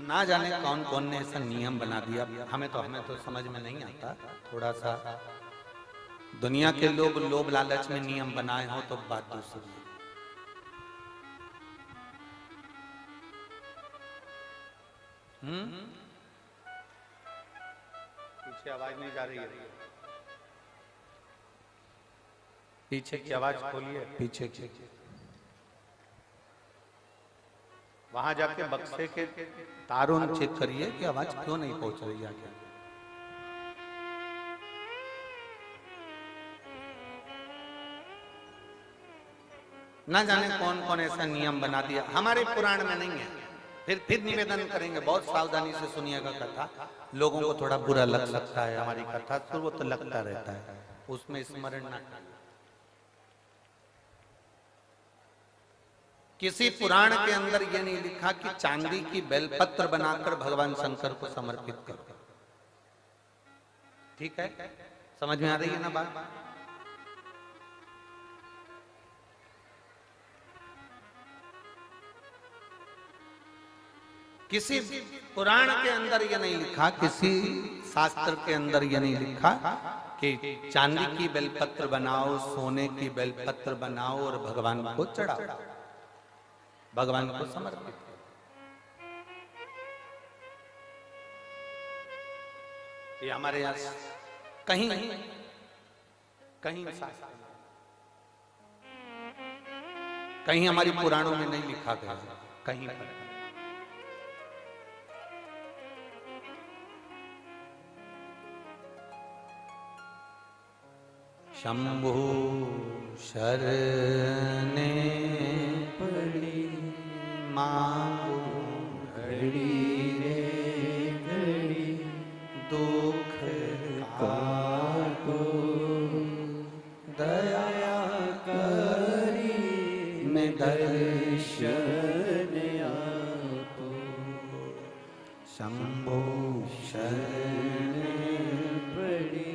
S1: ना जाने कौन कौन ने ऐसा नियम बना दिया, हमें तो समझ में नहीं आता। थोड़ा सा दुनिया के लोग लोभ लालच में नियम बनाए हो तो बात दूसरी। पीछे आवाज नहीं जा रही है, पीछे की आवाज खोलिए, पीछे की। वहां जाके बक्से के तारों चेक करिए कि आवाज क्यों नहीं पहुंच रही है। ना जाने कौन कौन ऐसा नियम बना दिया, हमारे पुराण में नहीं है। फिर निवेदन करेंगे, बहुत सावधानी से सुनिएगा कथा। लोगों को थोड़ा बुरा लग सकता है हमारी कथा, तो वो तो लगता रहता है, उसमें स्मरण ना करें। किसी पुराण के अंदर यह नहीं लिखा कि चांदी की बेलपत्र बनाकर भगवान शंकर को समर्पित करो। ठीक है, समझ में आ रही है ना बात? किसी पुराण के अंदर यह नहीं लिखा, किसी शास्त्र के अंदर यह नहीं लिखा कि चांदी की बेलपत्र बनाओ, सोने की बेलपत्र बनाओ और भगवान को चढ़ाओ, भगवान को समर्पित करो। ये हमारे यहाँ कहीं कहीं कहीं हमारी पुराणों में नहीं लिखा गया, कहीं पर। शंभु शरणे पड़ी मांगो घड़ी रे घड़ी, दुख काटो दया करी में दर्शन आपो। शंभु शरणे पड़ी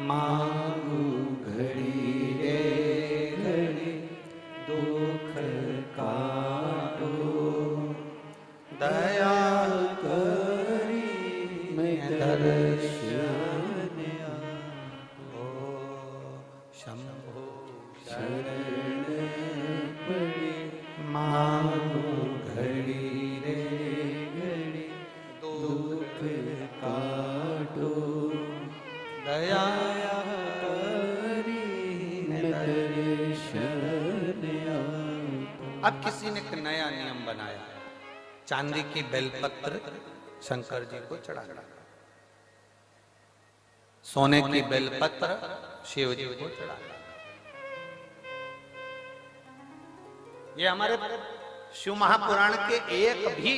S1: मां किसी ने एक नया नियम बनाया, चांदी की बेलपत्र शंकर जी को चढ़ाना, सोने की बेलपत्र शिव जी को चढ़ाना। ये हमारे शिव महापुराण के एक भी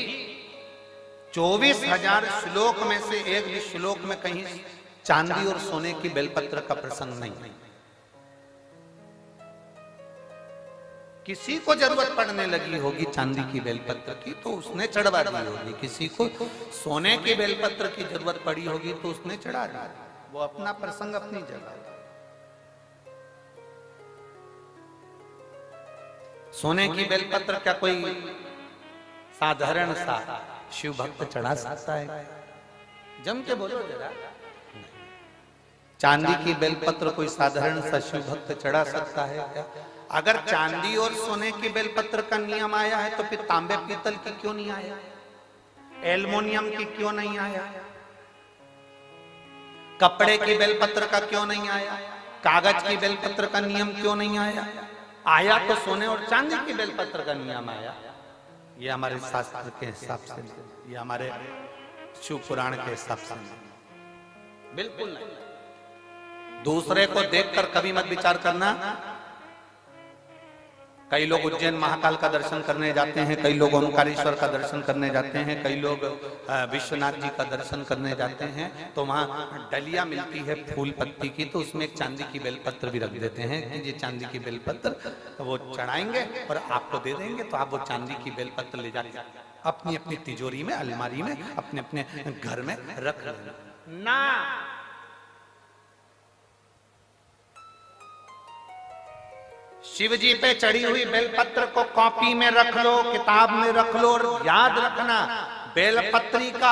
S1: 24,000 श्लोक में से एक भी श्लोक में कहीं चांदी और सोने की बेलपत्र का प्रसंग नहीं। किसी को जरूरत पड़ने लगी होगी चांदी की बेलपत्र की तो उसने चढ़वा दी होगी, किसी को सोने की बेलपत्र की जरूरत पड़ी होगी तो उसने चढ़ा दी। वो अपना प्रसंग अपनी जगह। सोने की बेलपत्र क्या कोई साधारण सा शिव भक्त चढ़ा सकता है? जम के बोलो जरा। चांदी की बेलपत्र कोई साधारण सा शिव भक्त चढ़ा सकता है क्या? अगर चांदी और सोने की बेलपत्र का नियम आया है तो फिर तांबे पीतल की क्यों नहीं आया? एल्युमिनियम की क्यों नहीं आया? कपड़े की बेलपत्र का क्यों नहीं आया? कागज की बेलपत्र का नियम क्यों नहीं आया? आया तो सोने और चांदी की बेलपत्र का नियम आया। ये हमारे शास्त्र के हिसाब से, ये हमारे शिव पुराण के हिसाब से बिल्कुल नहीं। दूसरे को देखकर कभी मत विचार करना। कई लोग उज्जैन महाकाल का दर्शन करने जाते हैं, कई लोग ओंकारेश्वर का दर्शन करने जाते हैं, कई लोग विश्वनाथ जी का दर्शन करने जाते हैं, तो वहां डलिया मिलती है फूल पत्ती की, तो उसमें एक चांदी की बेलपत्र भी रख देते हैं कि ये चांदी की बेलपत्र वो चढ़ाएंगे और आपको दे देंगे, तो आप वो चांदी की बेलपत्र ले जाके अपनी अपनी तिजोरी में, अलमारी में, अपने अपने घर में रख लेना ना। शिव जी पे चढ़ी हुई बेलपत्र को कॉपी में रख लो, किताब में रख लो, और याद रखना बेलपत्री का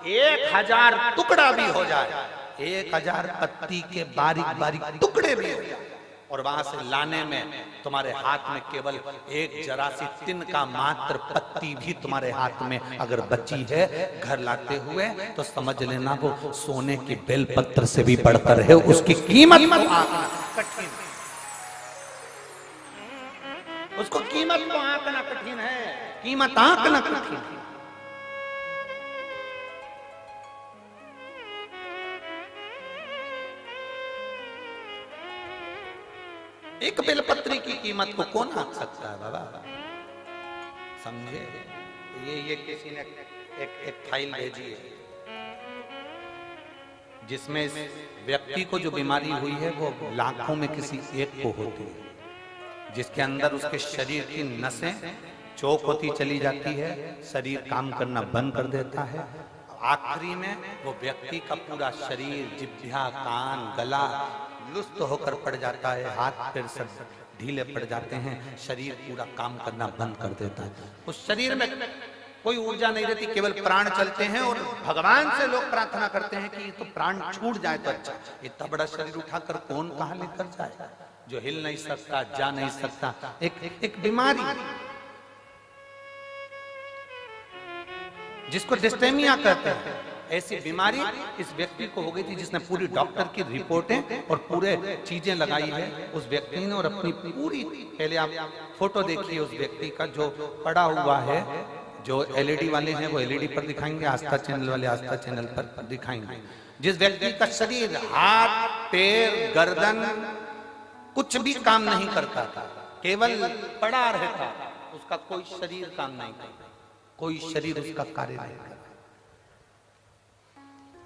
S1: 1000 टुकड़ा भी हो जाए, 1000 पत्ती के बारीक बारीक टुकड़े भी हो जाए, और वहां से लाने में तुम्हारे हाथ में केवल एक जरा सी तिन का मात्र पत्ती भी तुम्हारे हाथ में अगर बची है घर लाते हुए, तो समझ लेना वो सोने की बेलपत्र से भी बढ़कर है। उसकी कीमत कठिन, उसको कीमत को आंकना कठिन है, कीमत आंकना कठिन है। एक बेलपत्री की कीमत को कौन आंक सकता है बाबा? समझे? ये किसी ने एक फाइल भेजी है जिसमें इस व्यक्ति को जो बीमारी हुई है वो लाखों में किसी एक को होती है, जिसके अंदर उसके शरीर की नसें चौक होती चली जाती है, शरीर काम करना बंद कर देता है, आखिरी में वो व्यक्ति का पूरा शरीर, जिभ्या, कान, गला लुप्त होकर पड़ जाता है, हाथ पैर सब ढीले पड़ जाते हैं, शरीर पूरा काम करना बंद कर देता है। उस शरीर में कोई ऊर्जा नहीं रहती, केवल प्राण चलते हैं, और भगवान से लोग प्रार्थना करते हैं कि तो प्राण छूट जाए तो अच्छा। इतना बड़ा शरीर उठाकर कौन कहां लेकर जाए? जो हिल नहीं सकता, जा नहीं सकता, एक बीमारी जिसको डिस्टेमिया कहते हैं, ऐसी बीमारी इस व्यक्ति को हो गई थी, जिसने पूरी डॉक्टर की रिपोर्टें और पूरे चीजें लगाई है उस व्यक्ति ने, और अपनी पूरी, पहले आप फोटो देखिए उस व्यक्ति का जो पड़ा हुआ है, जो एलईडी वाले हैं वो एलईडी पर दिखाएंगे, आस्था चैनल वाले आस्था चैनल पर दिखाएंगे। जिस व्यक्ति का शरीर, हाथ, पैर, गर्दन कुछ भी काम नहीं करता था, केवल पड़ा रहता, उसका कोई शरीर काम नहीं करता, कोई शरीर उसका कार्य नहीं करता।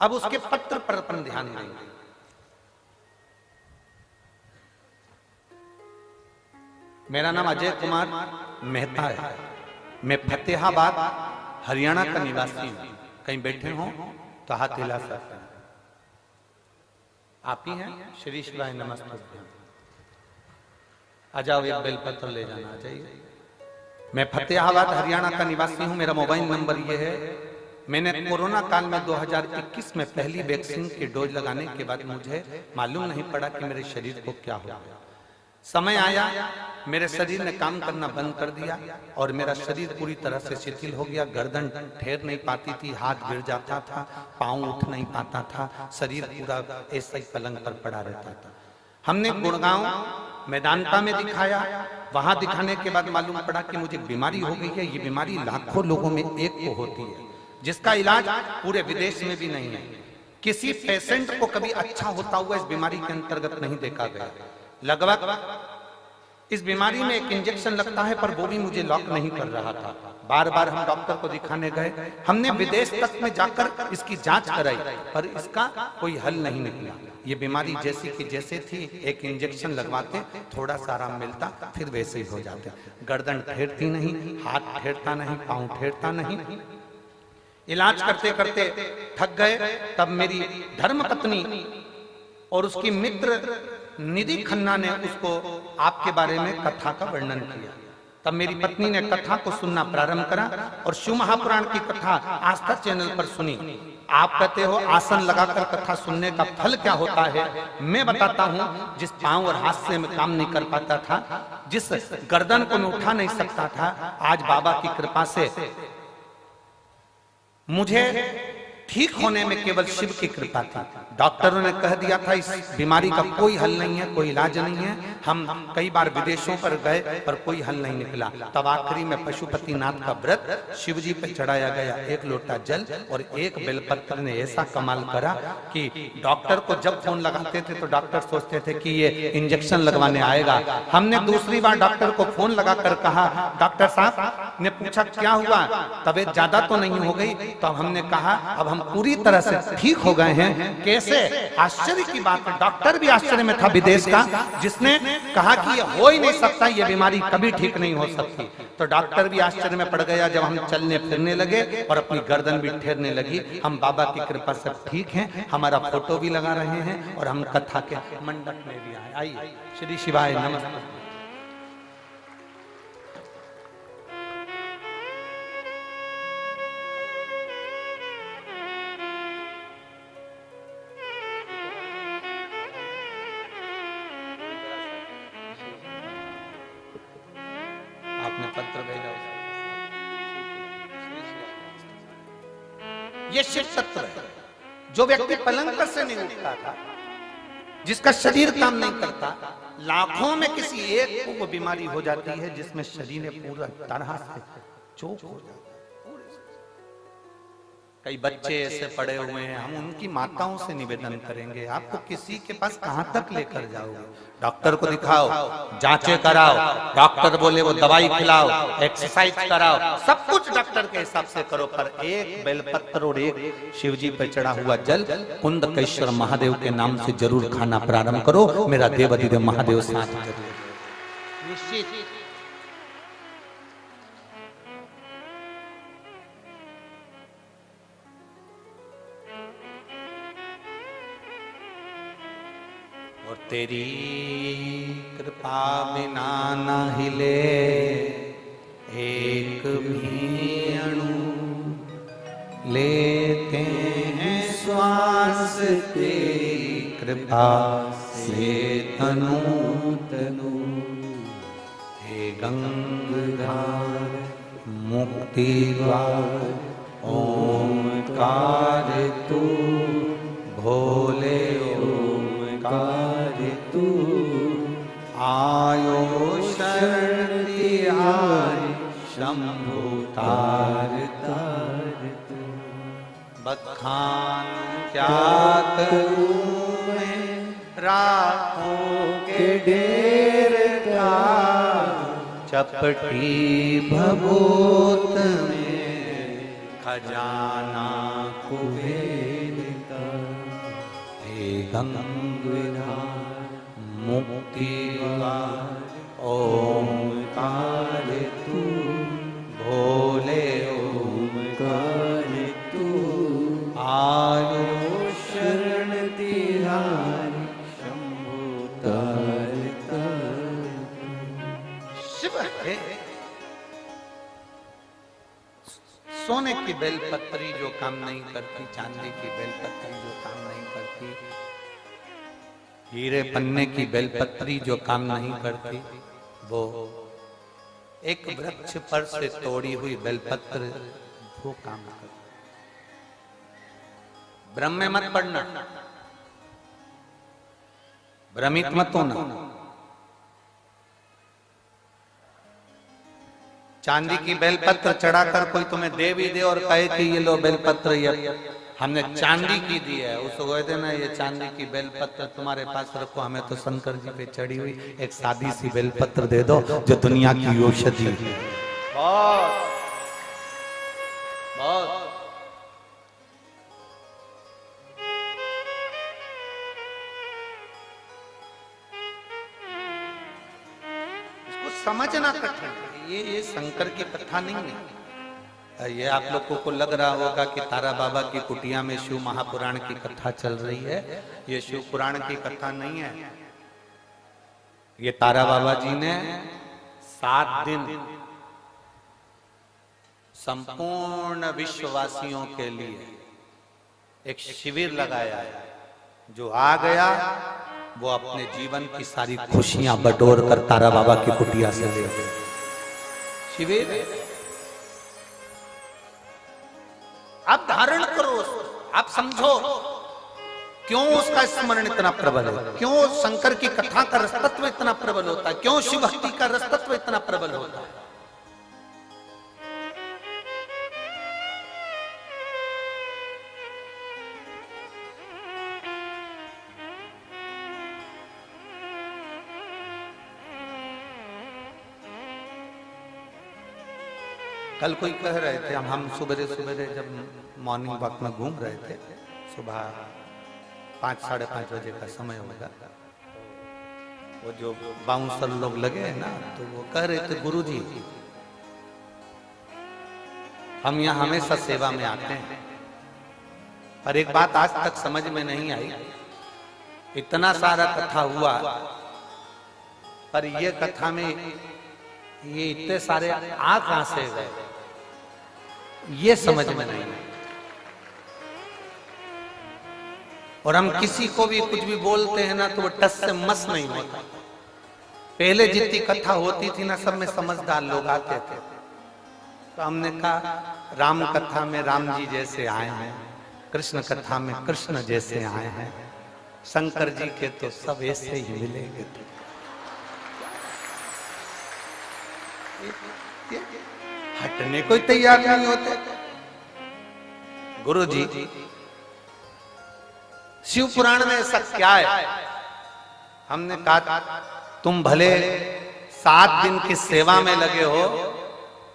S1: अब उसके पत्र पर अपन ध्यान देंगे। मेरा नाम अजय कुमार मेहता है, मैं फतेहाबाद हरियाणा का निवासी हूं। कहीं बैठे हो तो हाथ हिला सकते हैं। आप ही हैं? श्री शिवाय नमस्ते। आ जाओ, एक बेलपत्र ले जाना चाहिए। मैं फतेहाबाद हरियाणा का निवासी हूं, मेरा मोबाइल नंबर ये है। मैंने कोरोना काल में 2021 में पहली वैक्सीन की डोज लगाने के बाद मुझे मालूम नहीं पड़ा कि मेरे शरीर को क्या हो गया। समय आया, मेरे शरीर ने काम करना बंद कर दिया और मेरा शरीर पूरी तरह से शिथिल हो गया। गर्दन ठहर नहीं पाती थी, हाथ गिर जाता था, पांव उठ नहीं पाता था, शरीर पूरा ऐसा ही पलंग पर पड़ा रहता था। हमने गुड़गांव मैदानता में दिखाया, वहां दिखाने के बाद मालूम पड़ा कि मुझे बीमारी हो गई है। ये बीमारी लाखों लोगों में एक को होती है, जिसका इलाज पूरे विदेश में भी नहीं है। किसी पेशेंट को कभी अच्छा होता हुआ इस बीमारी के अंतर्गत नहीं देखा गया। लगभग इस बीमारी में एक इंजेक्शन लगता है, पर वो भी मुझे लॉक नहीं कर रहा था। बार बार हम डॉक्टर को दिखाने गए, हमने विदेश तक में जाकर इसकी जांच कराई, पर इसका कोई हल नहीं निकला। ये बीमारी जैसी की जैसे थी, एक इंजेक्शन लगवाते थोड़ा सा आराम मिलता, फिर वैसे ही हो जाते। गर्दन ठेरती नहीं, हाथ ठेरता नहीं, पांव ठेरता नहीं। इलाज करते करते थक गए। तब मेरी धर्मपत्नी और उसकी मित्र निधि खन्ना ने उसको आपके बारे में कथा का वर्णन किया। तब मेरी पत्नी ने कथा को सुनना प्रारंभ करा और शिव महापुराण की कथा आस्था चैनल पर सुनी। आप कहते हो आसन लगाकर कथा सुनने का फल क्या होता है, मैं बताता हूं। जिस पांव और हाथ से मैं काम नहीं कर पाता था, जिस गर्दन को मैं उठा नहीं सकता था, आज बाबा की कृपा से मुझे ठीक होने में केवल शिव की कृपा थी। डॉक्टरों ने कह दिया था इस बीमारी का कोई हल नहीं है, कोई इलाज नहीं है। हम कई बार विदेशों पर गए, पर कोई हल नहीं निकला। तब आखिरी में पशुपतिनाथ का व्रत शिव जी पे चढ़ाया गया। एक लोटा जल और एक बेलपत्र ने ऐसा कमाल करा कि डॉक्टर को जब फोन लगाते थे तो डॉक्टर सोचते थे कि ये इंजेक्शन लगवाने आएगा। हमने दूसरी बार डॉक्टर को फोन लगाकर कहा, डॉक्टर साहब ने पूछा क्या हुआ, तबीयत ज्यादा तो नहीं हो गई? तो हमने कहा अब हम पूरी तरह से ठीक हो गए हैं। कैसे? आश्चर्य की बात है, डॉक्टर भी आश्चर्य में था विदेश का, जिसने कहा कि ये हो ही नहीं सकता, ये बीमारी कभी ठीक नहीं हो सकती। तो डॉक्टर भी आश्चर्य में पड़ गया जब हम चलने फिरने लगे और अपनी गर्दन भी ठेरने लगी। हम बाबा की कृपा से ठीक हैं, हमारा फोटो भी लगा रहे हैं और हम कथा के मंडप में भी आए। आइए, श्री शिवाय नमस्ते। आपने पत्र भेजा, ये शिव तत्व है। जो व्यक्ति पलंग पर से नहीं उठता था, जिसका शरीर काम नहीं करता, लाखों में किसी एक को वो बीमारी हो जाती है जिसमें शरीर पूरा तरह से चोक हो जाता है। कई बच्चे ऐसे पड़े हुए हैं, हम उनकी माताओं से निवेदन करेंगे, आपको किसी के पास कहां तक लेकर जाओगे? डॉक्टर को दिखाओ, जांचें कराओ, डॉक्टर बोले वो दवाई खिलाओ, एक्सरसाइज कराओ, सब कुछ डॉक्टर के हिसाब से करो, पर एक बेलपत्र और एक शिवजी पर चढ़ा हुआ जल कुंदकेश्वर महादेव के नाम से जरूर खाना प्रारंभ करो। मेरा देवाधिदेव महादेव साथ जरूर निश्चित। और तेरी कृपा बिना न हिले एक भी अणु, लेते हैं श्वास तेरी कृपा से तनु तनु। हे गंगाधार मुक्ति द्वार ओमकार तू, भोले ओमकार तू, आयो शरण तिहारी शंभु तार तार तू। बखान क्या करूं मैं राहों के ढेर का, चपटी भभूत में खजाना कुबेर का। हे गंगाधार मुक्ति द्वार ओमकार तू, भोले ओमकार तू, आयो शरण तिहारी शंभु तार तार। शिव है सोने की बेलपत्री जो काम नहीं करती, चांदी की बेलपत्री जो काम नहीं करती, हीरे पन्ने की बेलपत्री जो काम नहीं करती, वो एक वृक्ष पर से तोड़ी हुई बेलपत्र वो काम करती। ब्रह्म में मत पड़ना, भ्रमित मत होना। चांदी की बेलपत्र चढ़ाकर कोई तुम्हें दे भी दे और कहे कि ये लो बेलपत्र, ये हमने चांदी की दी है, उसको कहते ना ये चांदी की बेलपत्र तुम्हारे पास रखो, हमें तो शंकर जी पे चढ़ी हुई एक सादी सी बेलपत्र दे दो जो दुनिया की औषधि है। बहुत बहुत समझना कठिन है। ये शंकर की कथा नहीं है। ये आप लोगों को लग रहा होगा कि तारा बाबा की कुटिया में शिव महापुराण की कथा चल रही है। ये शिव पुराण की कथा नहीं है। ये तारा बाबा जी ने 7 दिन संपूर्ण विश्ववासियों के लिए एक शिविर लगाया है। जो आ गया वो अपने जीवन की सारी खुशियां बटोर कर तारा बाबा की कुटिया से ले गए। शिविर आप धारण करो, आप समझो क्यों उसका स्मरण इतना प्रबल है, क्यों शंकर की कथा का रसतत्व इतना प्रबल होता है, क्यों शिव भक्ति का रसतत्व इतना प्रबल होता है। कल कोई कह रहे थे, हम सुबह सुबह जब मॉर्निंग वॉक में घूम रहे थे, सुबह 5 साढ़े 5 बजे का समय होगा, वो जो बाउंसर लोग लगे हैं ना, तो वो कह रहे थे गुरुजी हम यहाँ हमेशा सेवा में आते हैं, पर एक बात आज तक समझ में नहीं आई, इतना सारा कथा हुआ पर ये कथा में ये इतने सारे आ कहां से गए, ये समझ में नहीं। और हम किसी को भी कुछ भी बोलते हैं ना तो वो टस से मस नहीं होता। पहले जितनी कथा होती थी ना, सब में समझदार लोग आते थे, तो हमने कहा राम कथा में राम जी जैसे आए हैं, कृष्ण कथा में कृष्ण जैसे आए हैं, शंकर जी के तो सब ऐसे ही मिलेंगे। हटने कोई तैयार नहीं होते। गुरु जी शिव पुराण में ऐसा क्या है? हमने कहा तुम भले 7 दिन की सेवा में लगे हो,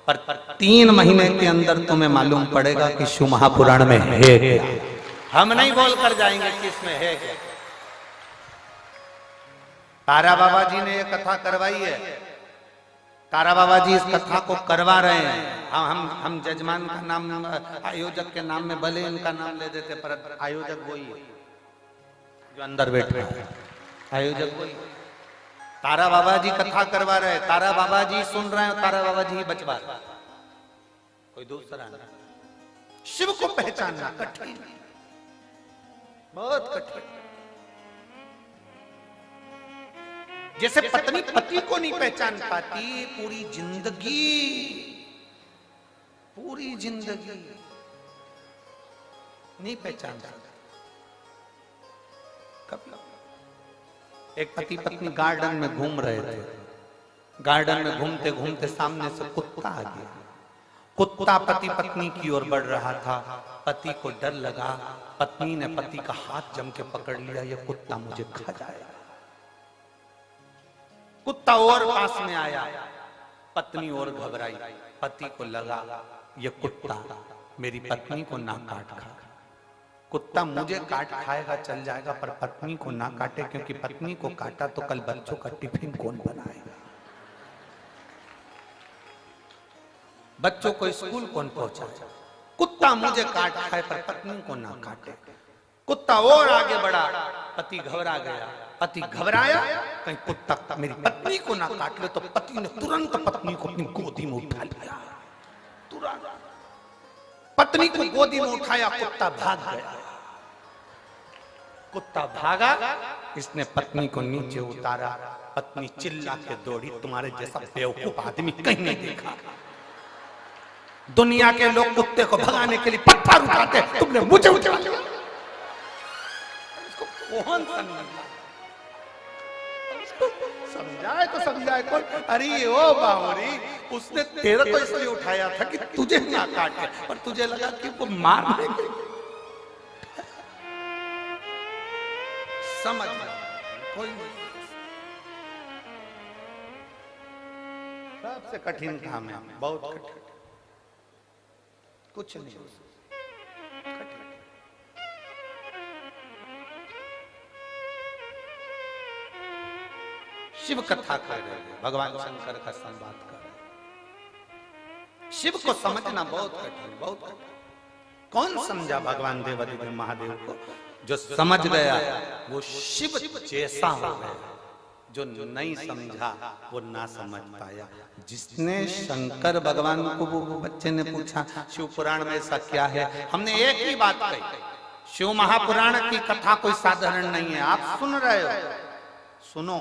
S1: पर 3 महीने के अंदर तुम्हें मालूम पड़ेगा कि शिव महापुराण में है क्या। हम नहीं बोल कर जाएंगे कि इसमें है क्या। तारा बाबा जी ने ये कथा करवाई है, तारा बाबा जी इस कथा को करवा रहे हैं। हम जजमान का नाम, आयोजक के नाम में भले इनका नाम ले देते, पर आयोजक वही है जो अंदर बैठे हैं, आयोजक वही। तारा बाबा जी कथा करवा रहे हैं, तारा बाबा जी सुन रहे हैं, तारा बाबा जी बचवा रहे, कोई दूसरा नहीं। शिव को पहचानना कठिन, बहुत कठिन। जैसे पत्नी पति को नहीं पहचान पाती, पूरी जिंदगी नहीं पहचान पाती। एक पति पत्नी गार्डन में घूम रहे थे, गार्डन में घूमते घूमते सामने से कुत्ता आ गया। कुत्ता पति पत्नी की ओर बढ़ रहा था, पति को डर लगा, पत्नी ने पति का हाथ जम के पकड़ लिया, ये कुत्ता मुझे खा जाएगा। कुत्ता और पास में आया, पत्नी और घबराई, पति को लगा ये कुत्ता मेरी पत्नी को ना काट खा, कुत्ता मुझे काट खाएगा चल जाएगा, पर पत्नी को ना काटे, क्योंकि पत्नी को काटा तो कल बच्चों का टिफिन कौन बनाएगा, बच्चों को स्कूल कौन पहुंचाएगा। कुत्ता मुझे काट खाए पर पत्नी को ना काटे। कुत्ता और आगे बढ़ा, पति घबरा गया, पति घबराया, कहीं कुत्ता मेरी पत्नी को ना काट ले, तो पति ने तुरंत पत्नी को अपनी गोदी में उठा लिया। तुरंत पत्नी को गोदी में उठाया, कुत्ता भाग गया। कुत्ता भागा, इसने पत्नी को नीचे उतारा, पत्नी चिल्ला के दौड़ी, तुम्हारे जैसा बेवकूफ आदमी कहीं नहीं देखा। दुनिया के लोग कुत्ते को भगाने के लिए पत्थर उठाते, तुमने मुझे उठा लिया। कौन समझाए तो समझाए कौन? अरे ओ बाहुरी, उसने तेरे को इसलिए उठाया था कि तुझे ना काटे, और तुझे लगा कि वो मार देंगे। समझ कोई नहीं। सबसे कठिन काम है, बहुत कठिन, कुछ नहीं कठिन। शिव कथा कर रहे हैं, भगवान शंकर का संवाद कर रहे हैं। शिव को समझना बहुत कठिन, बहुत कठिन। कौन समझा भगवान देवादिदेव महादेव को? जो समझ गया वो शिव जैसा हो गया, जो नहीं समझा वो ना समझ पाया। जिसने शंकर भगवान को, वो बच्चे ने पूछा शिव पुराण में ऐसा क्या है, हमने एक ही बात कही, शिव महापुराण की कथा कोई साधारण नहीं है। आप सुन रहे हो, सुनो,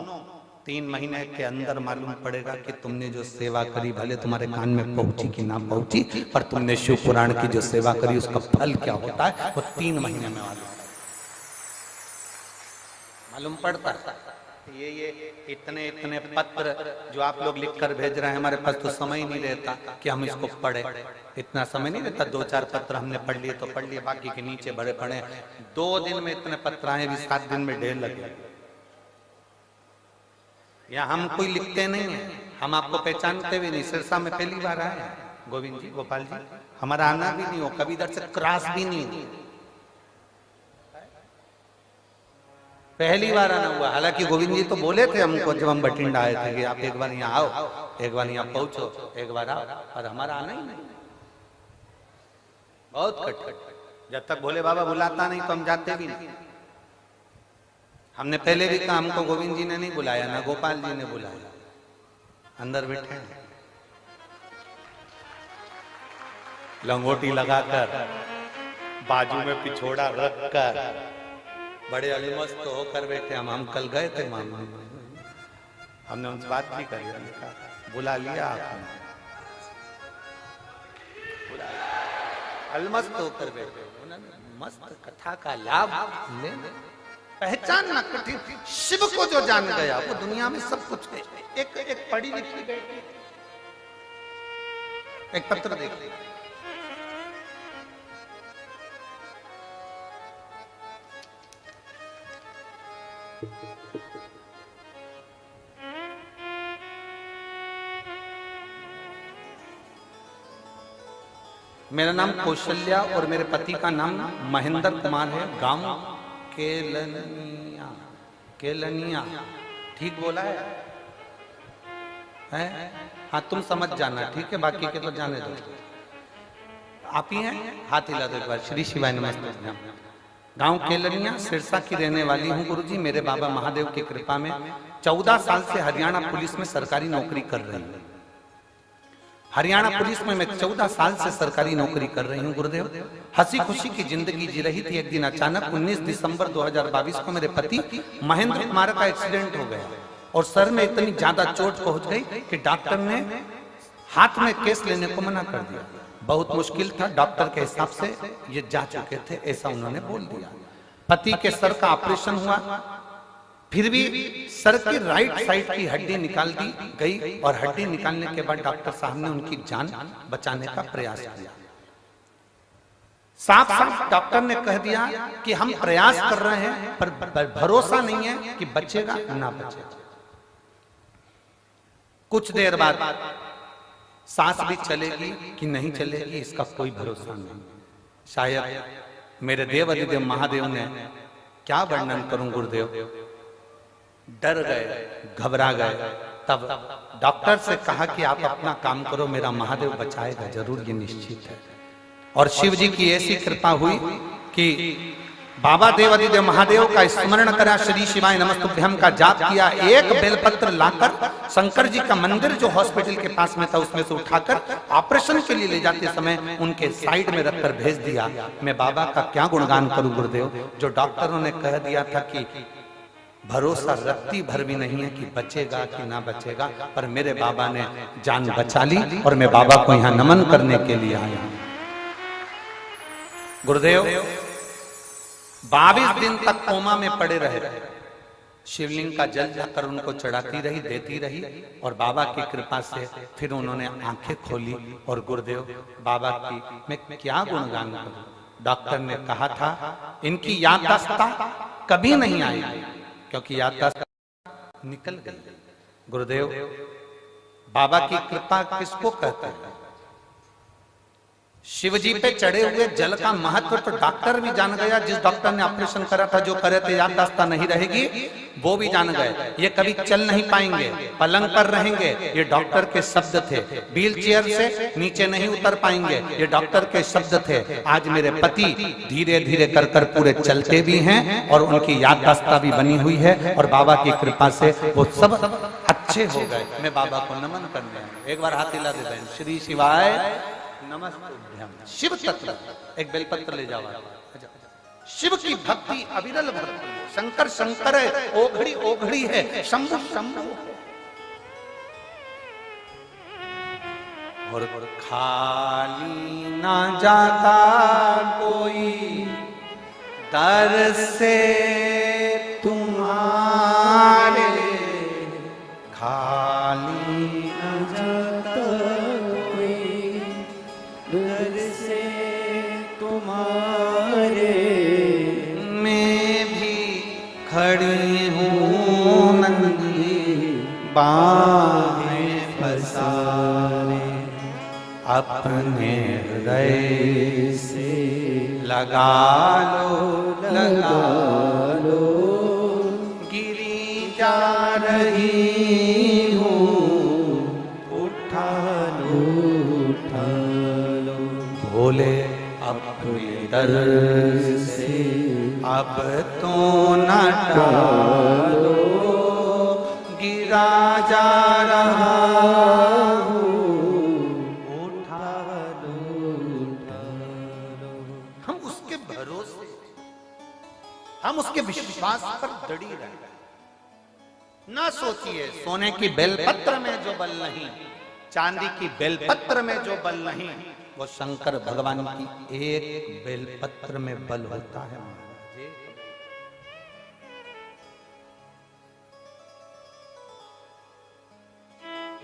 S1: 3 महीने के अंदर मालूम पड़ेगा कि तुमने जो सेवा करी, भले तुम्हारे कान में पहुंची कि ना पहुंची, पर तुमने शिव पुराण की जो सेवा करी उसका फल क्या होता है वो 3 महीने में मालूम पड़ता है। ये इतने पत्र जो आप लोग लिखकर भेज रहे हैं, हमारे पास तो समय नहीं रहता कि हम इसको पढ़े, इतना समय नहीं रहता। 2-4 पत्र हमने पढ़ लिए तो पढ़ लिए, बाकी के नीचे बड़े पढ़े। 2 दिन में इतने पत्र आए भी, 7 दिन में ढेर लगे। या हम कोई लिखते नहीं है, हम आपको पहचानते भी नहीं। सिरसा में पहली बार आए गोविंद जी, गोपाल जी, हमारा आना भी नहीं हो, कभी इधर से क्रॉस भी नहीं, पहली बार आना हुआ। हालांकि गोविंद जी तो बोले थे हमको जब हम बठिंडा आए थे कि आप एक बार यहाँ आओ, एक बार यहाँ पहुंचो, एक बार आओ, और हमारा आना ही नहीं। बहुत कट, जब तक भोले बाबा बुलाता नहीं तो हम जाते भी नहीं। हमने पहले भी कहा, हमको गोविंद जी ने नहीं बुलाया, ना गोपाल जी ने बुलाया, अंदर बैठे हैं लंगोटी लगाकर, बाजू में पिछोड़ा रखकर, बड़े अलमस्त होकर बैठे। हम कल गए थे मामा, हमने उनसे बात भी करी, बुला लिया आपने, अलमस्त होकर बैठे, मस्त कथा का लाभ ले। पहचानना कठिन, शिव को जो जान गया वो दुनिया में सब कुछ है। एक पढ़ी लिखी बेटी, एक पत्र देखिए, मेरा नाम कौशल्या और मेरे पति का नाम महेंद्र कुमार है। गांव केलनिया, केलनिया, ठीक बोला है? हाँ, तुम समझ जाना, ठीक है, बाकी के तो जाने दो। आप ही हैं? हाथ हिला दो एक बार। श्री शिवाय नमस्ते। गांव केलनिया, सिरसा की रहने वाली हूँ गुरुजी। मेरे बाबा महादेव की कृपा में 14 साल से हरियाणा पुलिस में सरकारी नौकरी कर रही हूँ। हरियाणा पुलिस में मैं 14 साल से सरकारी नौकरी कर रही हूँ गुरुदेव। हंसी खुशी की जिंदगी जी रही थी। एक दिन अचानक 19 दिसंबर 2022 को मेरे पति महेंद्र कुमार का एक्सीडेंट हो गया और सर में इतनी ज्यादा चोट पहुंच गई कि डॉक्टर ने हाथ में केस लेने को मना कर दिया। बहुत मुश्किल था, डॉक्टर के हिसाब से ये जा चुके थे, ऐसा उन्होंने बोल दिया। पति के सर का ऑपरेशन हुआ, फिर भी सर की राइट साइड की हड्डी निकाल दी गई और हड्डी निकालने के बाद डॉक्टर साहब ने उनकी जान बचाने का प्रयास किया। साफ साफ डॉक्टर ने कह दिया कि हम प्रयास कर रहे हैं पर भरोसा नहीं है कि बचेगा ना बचेगा। कुछ देर बाद सांस भी चलेगी कि नहीं चलेगी इसका कोई भरोसा नहीं। शायद मेरे देव अधिदेव महादेव ने, क्या वर्णन करूं गुरुदेव, डर गए, घबरा गए। तब डॉक्टर से कहा कि आप अपना काम करो, मेरा महादेव बचाएगा जरूर, ये निश्चित है। और शिव जी की ऐसी कृपा हुई कि बाबा देवादिदेव महादेव का स्मरण करा, श्री शिवाय नमस्तुभ्यम का जाप किया। एक बेलपत्र लाकर शंकर जी का मंदिर जो हॉस्पिटल के पास में था उसमें से उठाकर ऑपरेशन के लिए ले जाते समय उनके साइड में रखकर भेज दिया। मैं बाबा का क्या गुणगान करूं गुरुदेव, जो डॉक्टरों ने कह दिया था कि भरोसा रत्ती भर भी नहीं है कि बचेगा कि ना बचेगा, पर मेरे बाबा ने जान बचा ली और मैं बाबा को यहाँ नमन करने के लिए आया हूं। गुरुदेव 22 दिन तक कोमा में पड़े रहे, शिवलिंग का जल जाकर उनको चढ़ाती रही, देती रही, और बाबा की कृपा से फिर उन्होंने आंखें खोली और गुरुदेव बाबा की मैं क्या गुणगान करूं। डॉक्टर ने कहा था इनकी याददाश्त कभी नहीं आएगी, क्योंकि याददाश्त निकल गई। गुरुदेव बाबा की कृपा किसको कहते हैं? शिव जी पे चढ़े हुए जल का महत्व तो डॉक्टर भी जान गया, जिस डॉक्टर ने ऑपरेशन करा था, जो करे थे याददाश्त नहीं रहेगी, वो भी जान गए। ये कभी चल नहीं पाएंगे, पलंग पर रहेंगे, ये डॉक्टर के शब्द थे। व्हील चेयर से नीचे नहीं उतर पाएंगे, ये डॉक्टर के शब्द थे। आज मेरे पति धीरे धीरे कर कर पूरे चलते भी हैं और उनकी याददाश्त भी बनी हुई है, और बाबा की कृपा से वो सब अच्छे हो गए। मैं बाबा को नमन करने आया। एक बार हाथ हिला दे बहन। श्री शिवाय नमस्तुभ्यम। शिव तत्व एक बेलपत्र ले जाओ। शिव की भक्ति अविरल भक्ति, शंकर शंकर है, ओघड़ी ओघड़ी है, शंभु शंभु है। और खाली ना जाता कोई दर से तुम्हारे, खाली ना जाता
S2: दर से तुम्हारे,
S1: मैं भी खड़ी हूँ नंगी बाहें फसाने, अपने हृदय से लगा लो, गिरी जा रही हूँ, उठा लो भोले अपने दर से अब तो न टालो, गिरा जा रहा हूँ, उठा लो। हम उसके भरोसे, हम उसके विश्वास पर दड़ी रहे। ना सोचिए सोने की बेलपत्र में जो बल नहीं, चांदी की बेलपत्र में जो बल नहीं, वो शंकर भगवान की एक बेलपत्र में बल होता है।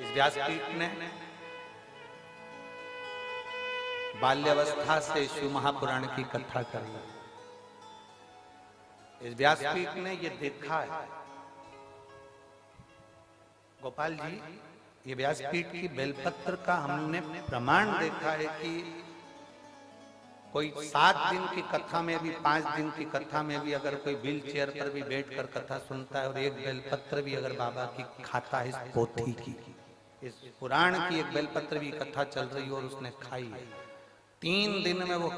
S1: इस व्यासपीठ ने बाल्यावस्था से शिव महापुराण की कथा करी। इस व्यासपीठ ने ये देखा है, गोपाल जी, ये व्यासपीठ की बेलपत्र का हमने प्रमाण देखा है कि कोई 7 दिन की कथा में भी, 5 दिन की कथा में भी अगर कोई व्हील चेयर पर भी बैठकर कथा सुनता है और एक बेलपत्र भी अगर बाबा की खाता है, इस पोथी की, इस पुराण की एक बेलपत्र भी कथा चल रही और उसने खाई है, 3 दिन में वो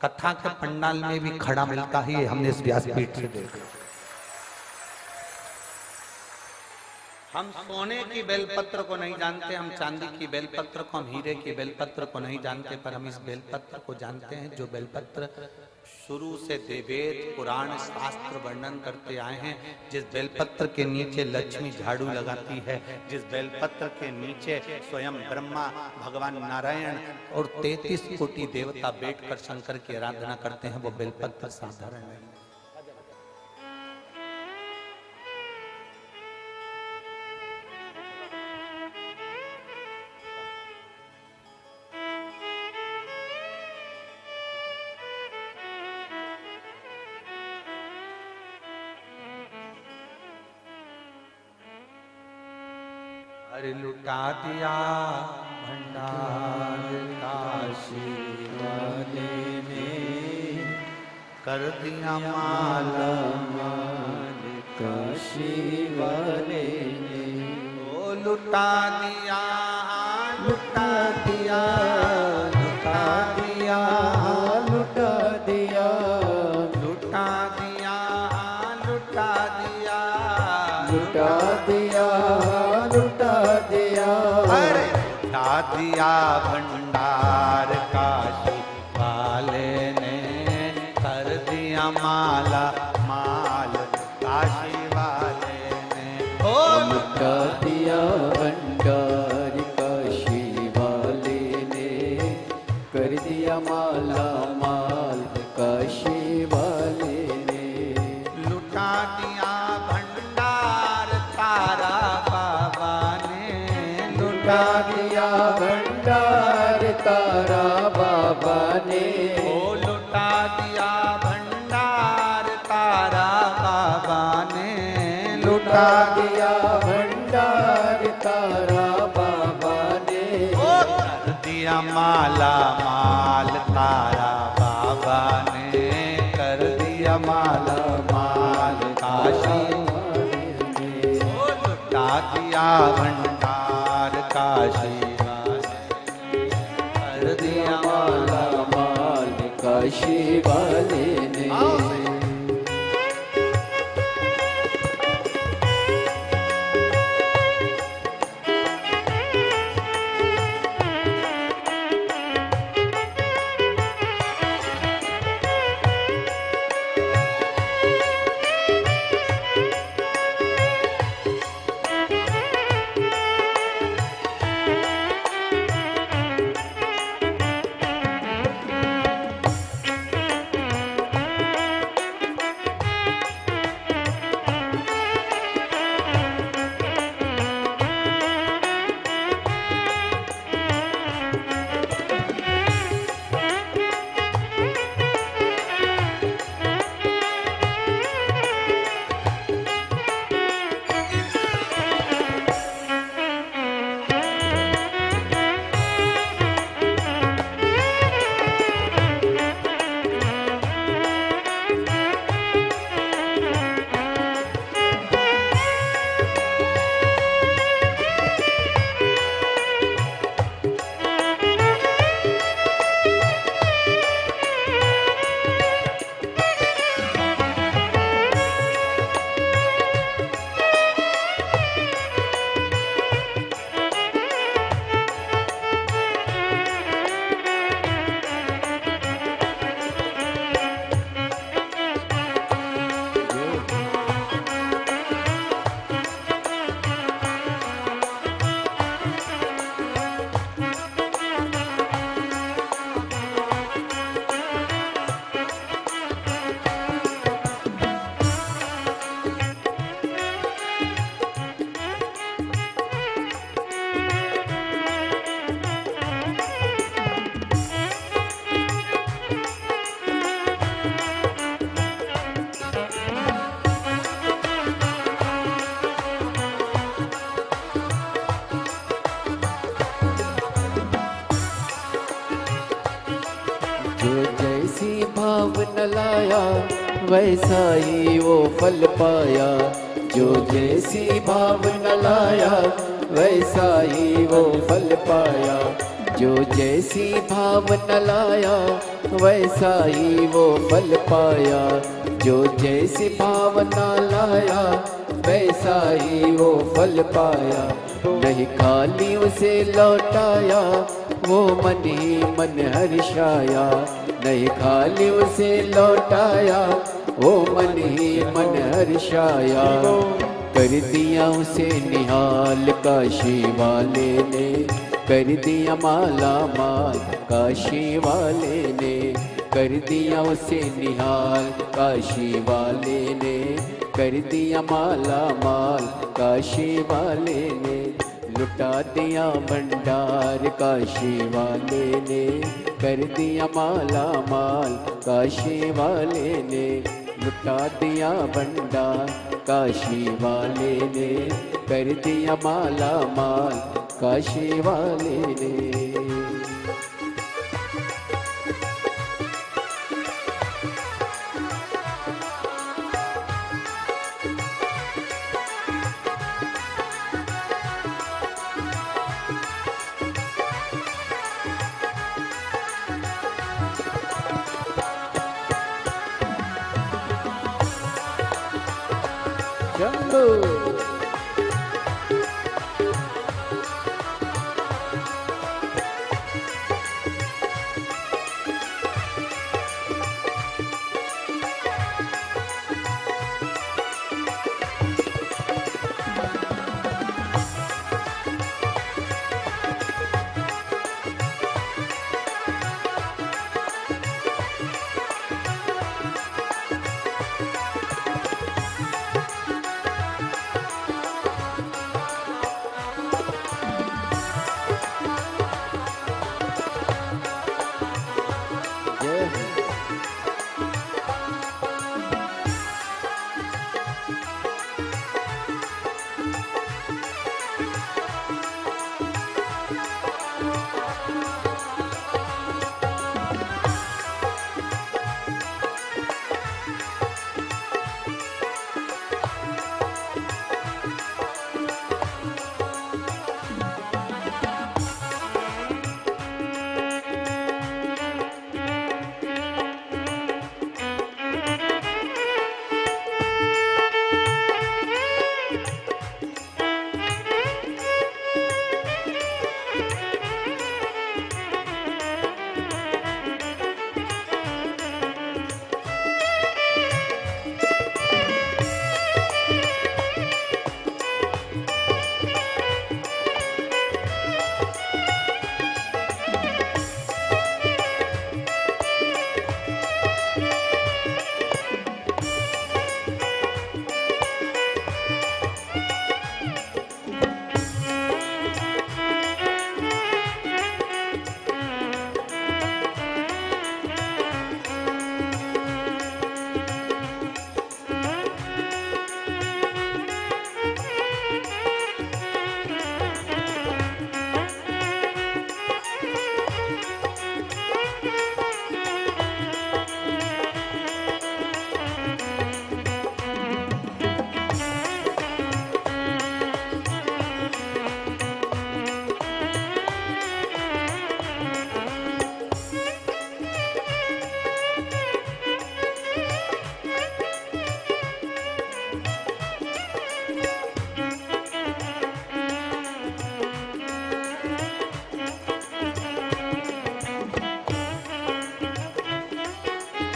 S1: कथा के पंडाल में भी खड़ा मिलता ही हमने इस व्यासपीठ से देखा। हम सोने की बेलपत्र को नहीं जानते, हम चांदी की बेलपत्र को, हम हीरे की बेलपत्र को नहीं जानते, पर हम इस बेलपत्र को जानते हैं जो बेलपत्र शुरू से वेद पुराण शास्त्र वर्णन करते आए हैं। जिस बेलपत्र के नीचे लक्ष्मी झाड़ू लगाती है, जिस बेलपत्र के नीचे स्वयं ब्रह्मा, भगवान नारायण और 33 कोटि देवता बैठकर शंकर की आराधना करते हैं, वो बेलपत्र साधारण नहीं। अरे लुटा दिया भंडार काशी वाले ने, कर दिया माला माल
S2: काशी वाले ने,
S1: ओ लुटा दिया, लुटा दिया, लुटा दिया,
S2: लुटा दिया,
S1: लुटा दिया, लुटा दिया,
S2: लुटा दिया, लुटा दिया,
S1: अरे लुटा दिया भंडार काशी वाले ने, कर दिया माला माल काशी वाले ने, ओ
S2: लुटा दिया भंडार काशी वाले ने, कर दिया माला माल काशी वाले ने,
S1: लुटा दिया भंडार भंडार काशी कर दिया माला
S2: माल काशी वाले ने। जो जैसी भावना लाया वैसा ही वो फल पाया। जो जैसी भावना लाया वैसा ही वो फल पाया। जो जैसी भावना लाया वैसा ही वो फल पाया। जो जैसी भावना लाया वैसा ही वो फल पाया। नहीं खाली उसे लौटाया वो मन ही मन हर्षाया। नहीं खाली उसे लौटाया वो मन ही मन हर्षाया। कर दिया उसे निहाल काशी वाले ने। कर दिया माला माल काशी वाले ने। कर दिया उसे निहाल काशी वाले ने। कर दिया माला माल काशी वाले ने। लुटा दिया भंडार काशी वाले ने। कर दिया माला माल काशी वाले ने। लुटा दिया भंडार काशी वाले ने। कर दिया माला माल काशी वाले ने। शंभू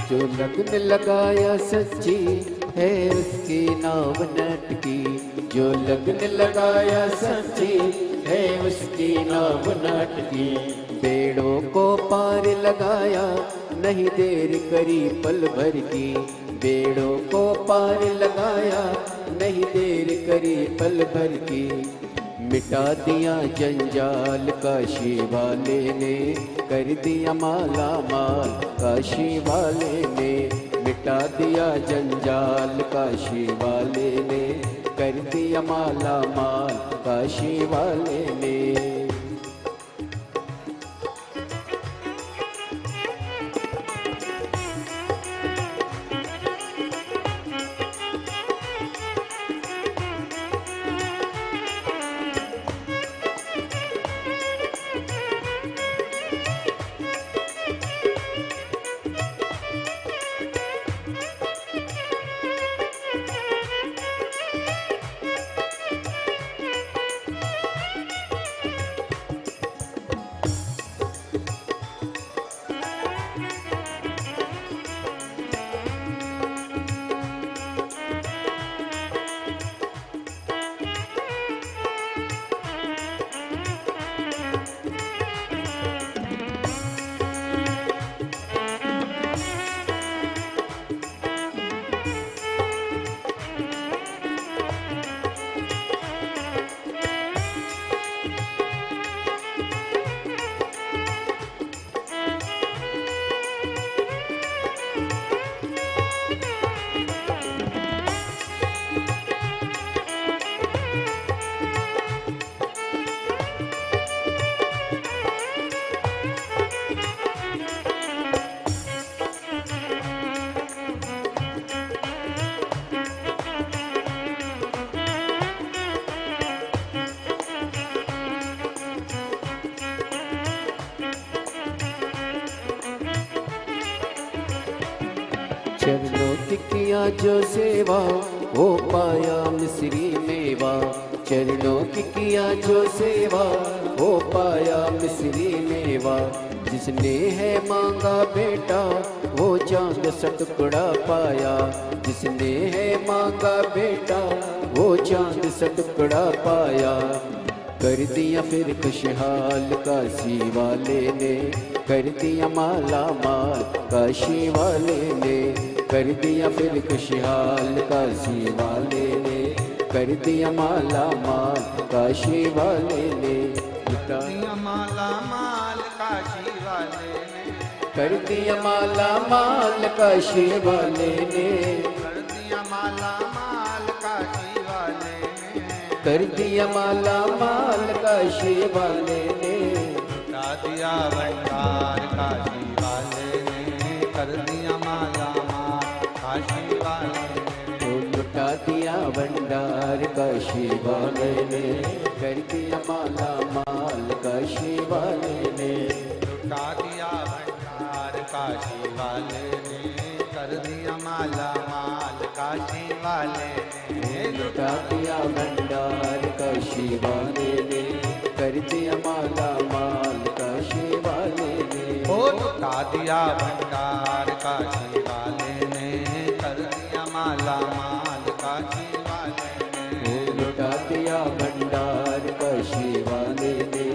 S2: जो लगन लगाया सच्ची है उसकी नाव नटकी। जो लगन लगाया सच्ची है उसकी नाव नटकी। बेड़ों को पार लगाया नहीं देर करी पल भर की। बेड़ों को पार लगाया नहीं देर करी पल भर की। मिटा दिया जंजाल काशी वाले ने कर दिया माला माल। काशी वाले ने मिटा दिया जंजाल काशी वाले ने कर दिया माला माल। काशी वाले ने चरणों की किया जो सेवा वो पाया मिस्री मेवा। चरणों की किया जो सेवा वो पाया मिस्री मेवा। जिसने है मांगा बेटा वो चांद सा टुकड़ा पाया। जिसने है मांगा बेटा वो चांद सा टुकड़ा पाया। कर दिया फिर खुशहाल काशी वाले ने कर दिया माला माल। काशी वाले ने कर दिया फिर खुशहाल काशी वाले ने कर दिया माला माल। काशी वाले ने
S1: कर दिया माला माल काशी वाले ने।
S2: कर दिया माला माल काशी वाले ने
S1: कर दिया माला माल काशी वाले ने।
S2: कर दिया माला माल काशी वाले ने
S1: लुटा दिया भंडार काशी वाले ने। कर दिया माला माल काशी वाले ने।
S2: तो लुटा दिया भंडार काशी वाले ने कर दिया माला माल काशी वाले ने।
S1: लुटा दिया भंडार काशी वाले ने। कर दिया माला माल काशी वाले ने।
S2: लुटा दिया भंडार काशी वाले ने कर दिया माला माल काशी वाले ने।
S1: ओ लुटा दिया भंडार काशी वाले ने। कर दिया माला माल काशी वाले ने।
S2: लुटा दिया भंडार काशी वाले ने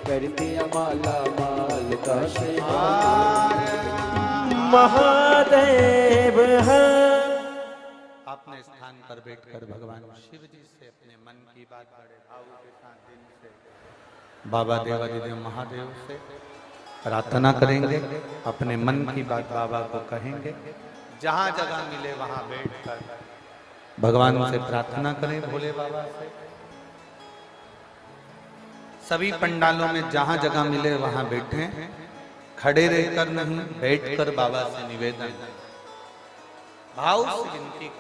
S2: कर दिया माला माल काशी वाले ने। महादेव है।
S1: अपने स्थान पर बैठकर भगवान शिव जी से अपने मन की बात बड़े भाव के साथ दिल से बाबा देवादिदेव महादेव से प्रार्थना करेंगे। अपने मन की बात बाबा को कहेंगे। जहां जगह मिले वहां बैठकर भगवान से प्रार्थना करें। भोले बाबा से सभी पंडालों में जहां जगह मिले वहां बैठे। खड़े रहकर नहीं बैठकर बाबा से निवेदन भाव से विनती।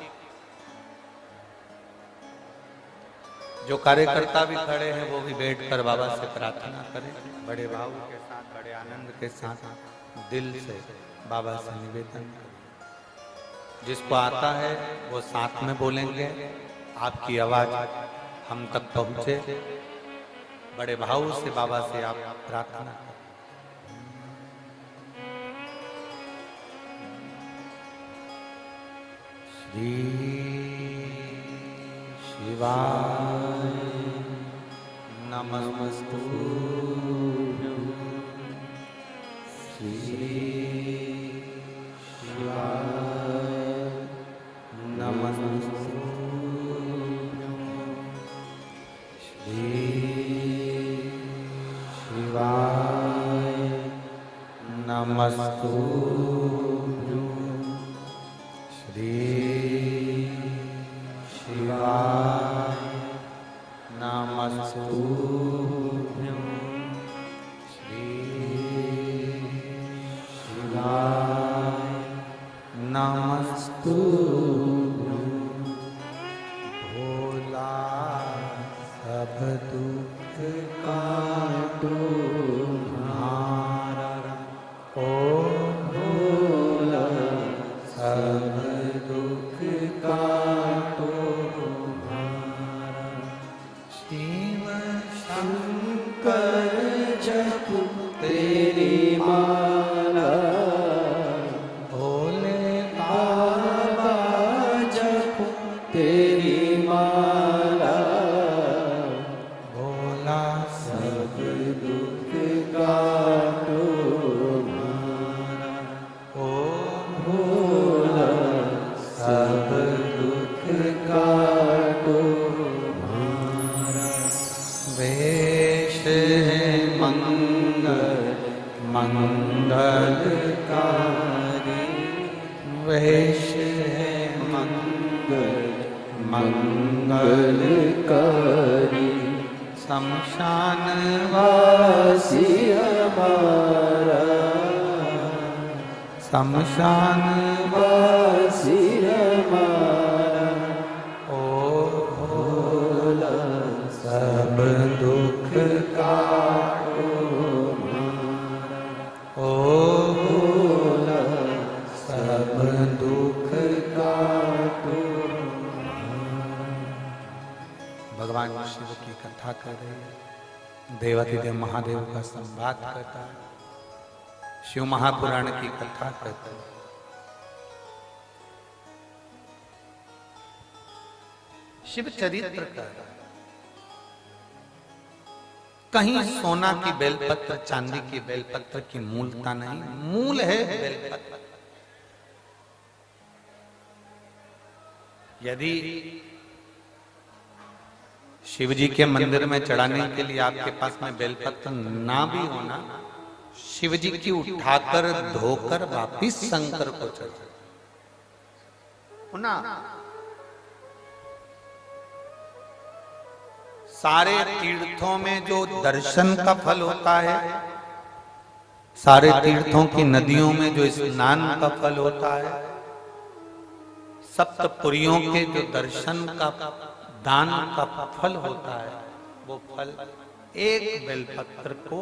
S1: जो कार्यकर्ता भी खड़े हैं वो भी बैठकर बाबा से प्रार्थना करें। बड़े भाव के साथ बड़े आनंद के साथ दिल से बाबा से निवेदन करें। जिसको आता है वो साथ में बोलेंगे। आपकी आवाज हम तक पहुंचे। बड़े भाव से बाबा से आप प्रार्थना करें। श्री शिवाय नमस्तुभ्यं। श्री शिवाय नमस्तुभ्यं। श्री शिवाय नमस्तुभ्यं। श्री शिवाय नमस्तुभ्यं। श्री शिवाय नमस्तुभ्यं। भोला सब दुख काटो हमारा। ओ भोला सब दुख काटो हमारा। शिव शंकर जप तेरी माला। भोले बाबा जप तेरी माला। भोला सब दुख काटो हमारा। ओ भोला सब दुख काटो हमारा। वेश है मंगल मंगलकारी। वेश है मंगल मंगलकारी। शमशान वासी हमारा। शमशान वासी हमारा। ओ भोला सब दुख काटो हमारा। ओ भोला सब दुख काटो हमारा। भगवान शिव की कथा कर रहे हैं। देवाधिदेव महादेव का संवाद करता है। शिव महापुराण की कथा करता है। शिव चरित्र का कहीं सोना की बेलपत्र चांदी की बेलपत्र की मूलता नहीं, मूल है बेलपत्र। यदि शिव जी के मंदिर में चढ़ाने के लिए आपके पास में बेलपत्र ना भी होना, शिव जी की उठाकर धोकर वापिस शंकर को चढ़ा ना। सारे तीर्थों में जो दर्शन का फल होता है, सारे तीर्थों की नदियों में जो स्नान का फल होता है, सप्तपुरियों के जो दर्शन का दान का फल होता है, वो फल एक बेलपत्र को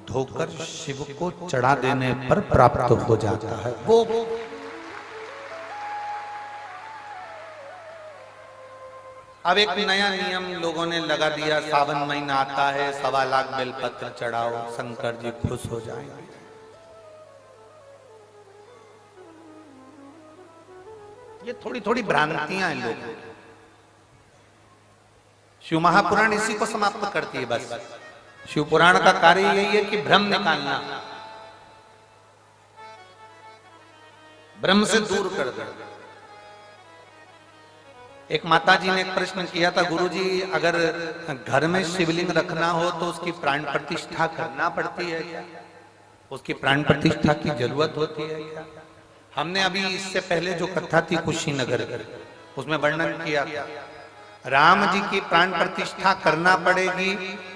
S1: धोकर शिव को चढ़ा देने पर प्राप्त हो जाता है। वो अब एक नया नियम लोगों ने लगा दिया, सावन महीना आता है 1.25 लाख बेलपत्र चढ़ाओ, शंकर जी खुश हो जाएंगे। ये थोड़ी थोड़ी भ्रांतियां हैं लोगों की। शिव महापुराण इसी को समाप्त करती है बस। शिव पुराण का कार्य यही है कि भ्रम निकालना, भ्रम से दूर कर दे। एक माता जी ने एक प्रश्न किया था, गुरुजी अगर घर में शिवलिंग रखना हो तो उसकी प्राण प्रतिष्ठा करना पड़ती है क्या? उसकी प्राण प्रतिष्ठा की जरूरत होती है क्या? हमने अभी इससे पहले जो कथा थी कुशीनगर उसमें वर्णन किया था, राम जी की प्राण प्रतिष्ठा करना पड़ेगी,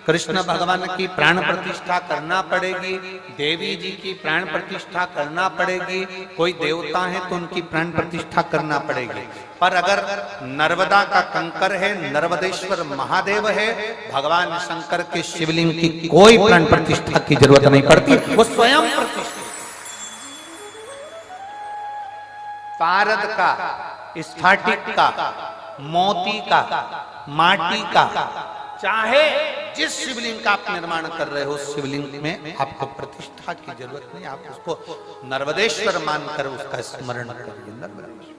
S1: कृष्ण भगवान की प्राण प्रतिष्ठा करना पड़ेगी, देवी जी की प्राण प्रतिष्ठा करना पड़ेगी, कोई देवता है तो उनकी प्राण प्रतिष्ठा करना पड़ेगी। पर अगर नर्मदा का कंकर है, नर्मदेश्वर महादेव है, भगवान शंकर के शिवलिंग की कोई प्राण प्रतिष्ठा की जरूरत नहीं पड़ती, वो स्वयं प्रतिष्ठा। पारद का, स्फाटिक का, मोती का, माटी का, चाहे जिस शिवलिंग का आप निर्माण कर रहे हो उस शिवलिंग में आपको प्रतिष्ठा की जरूरत नहीं, आप उसको नर्मदेश्वर मानकर उसका स्मरण करिए। नर्मदेश्वर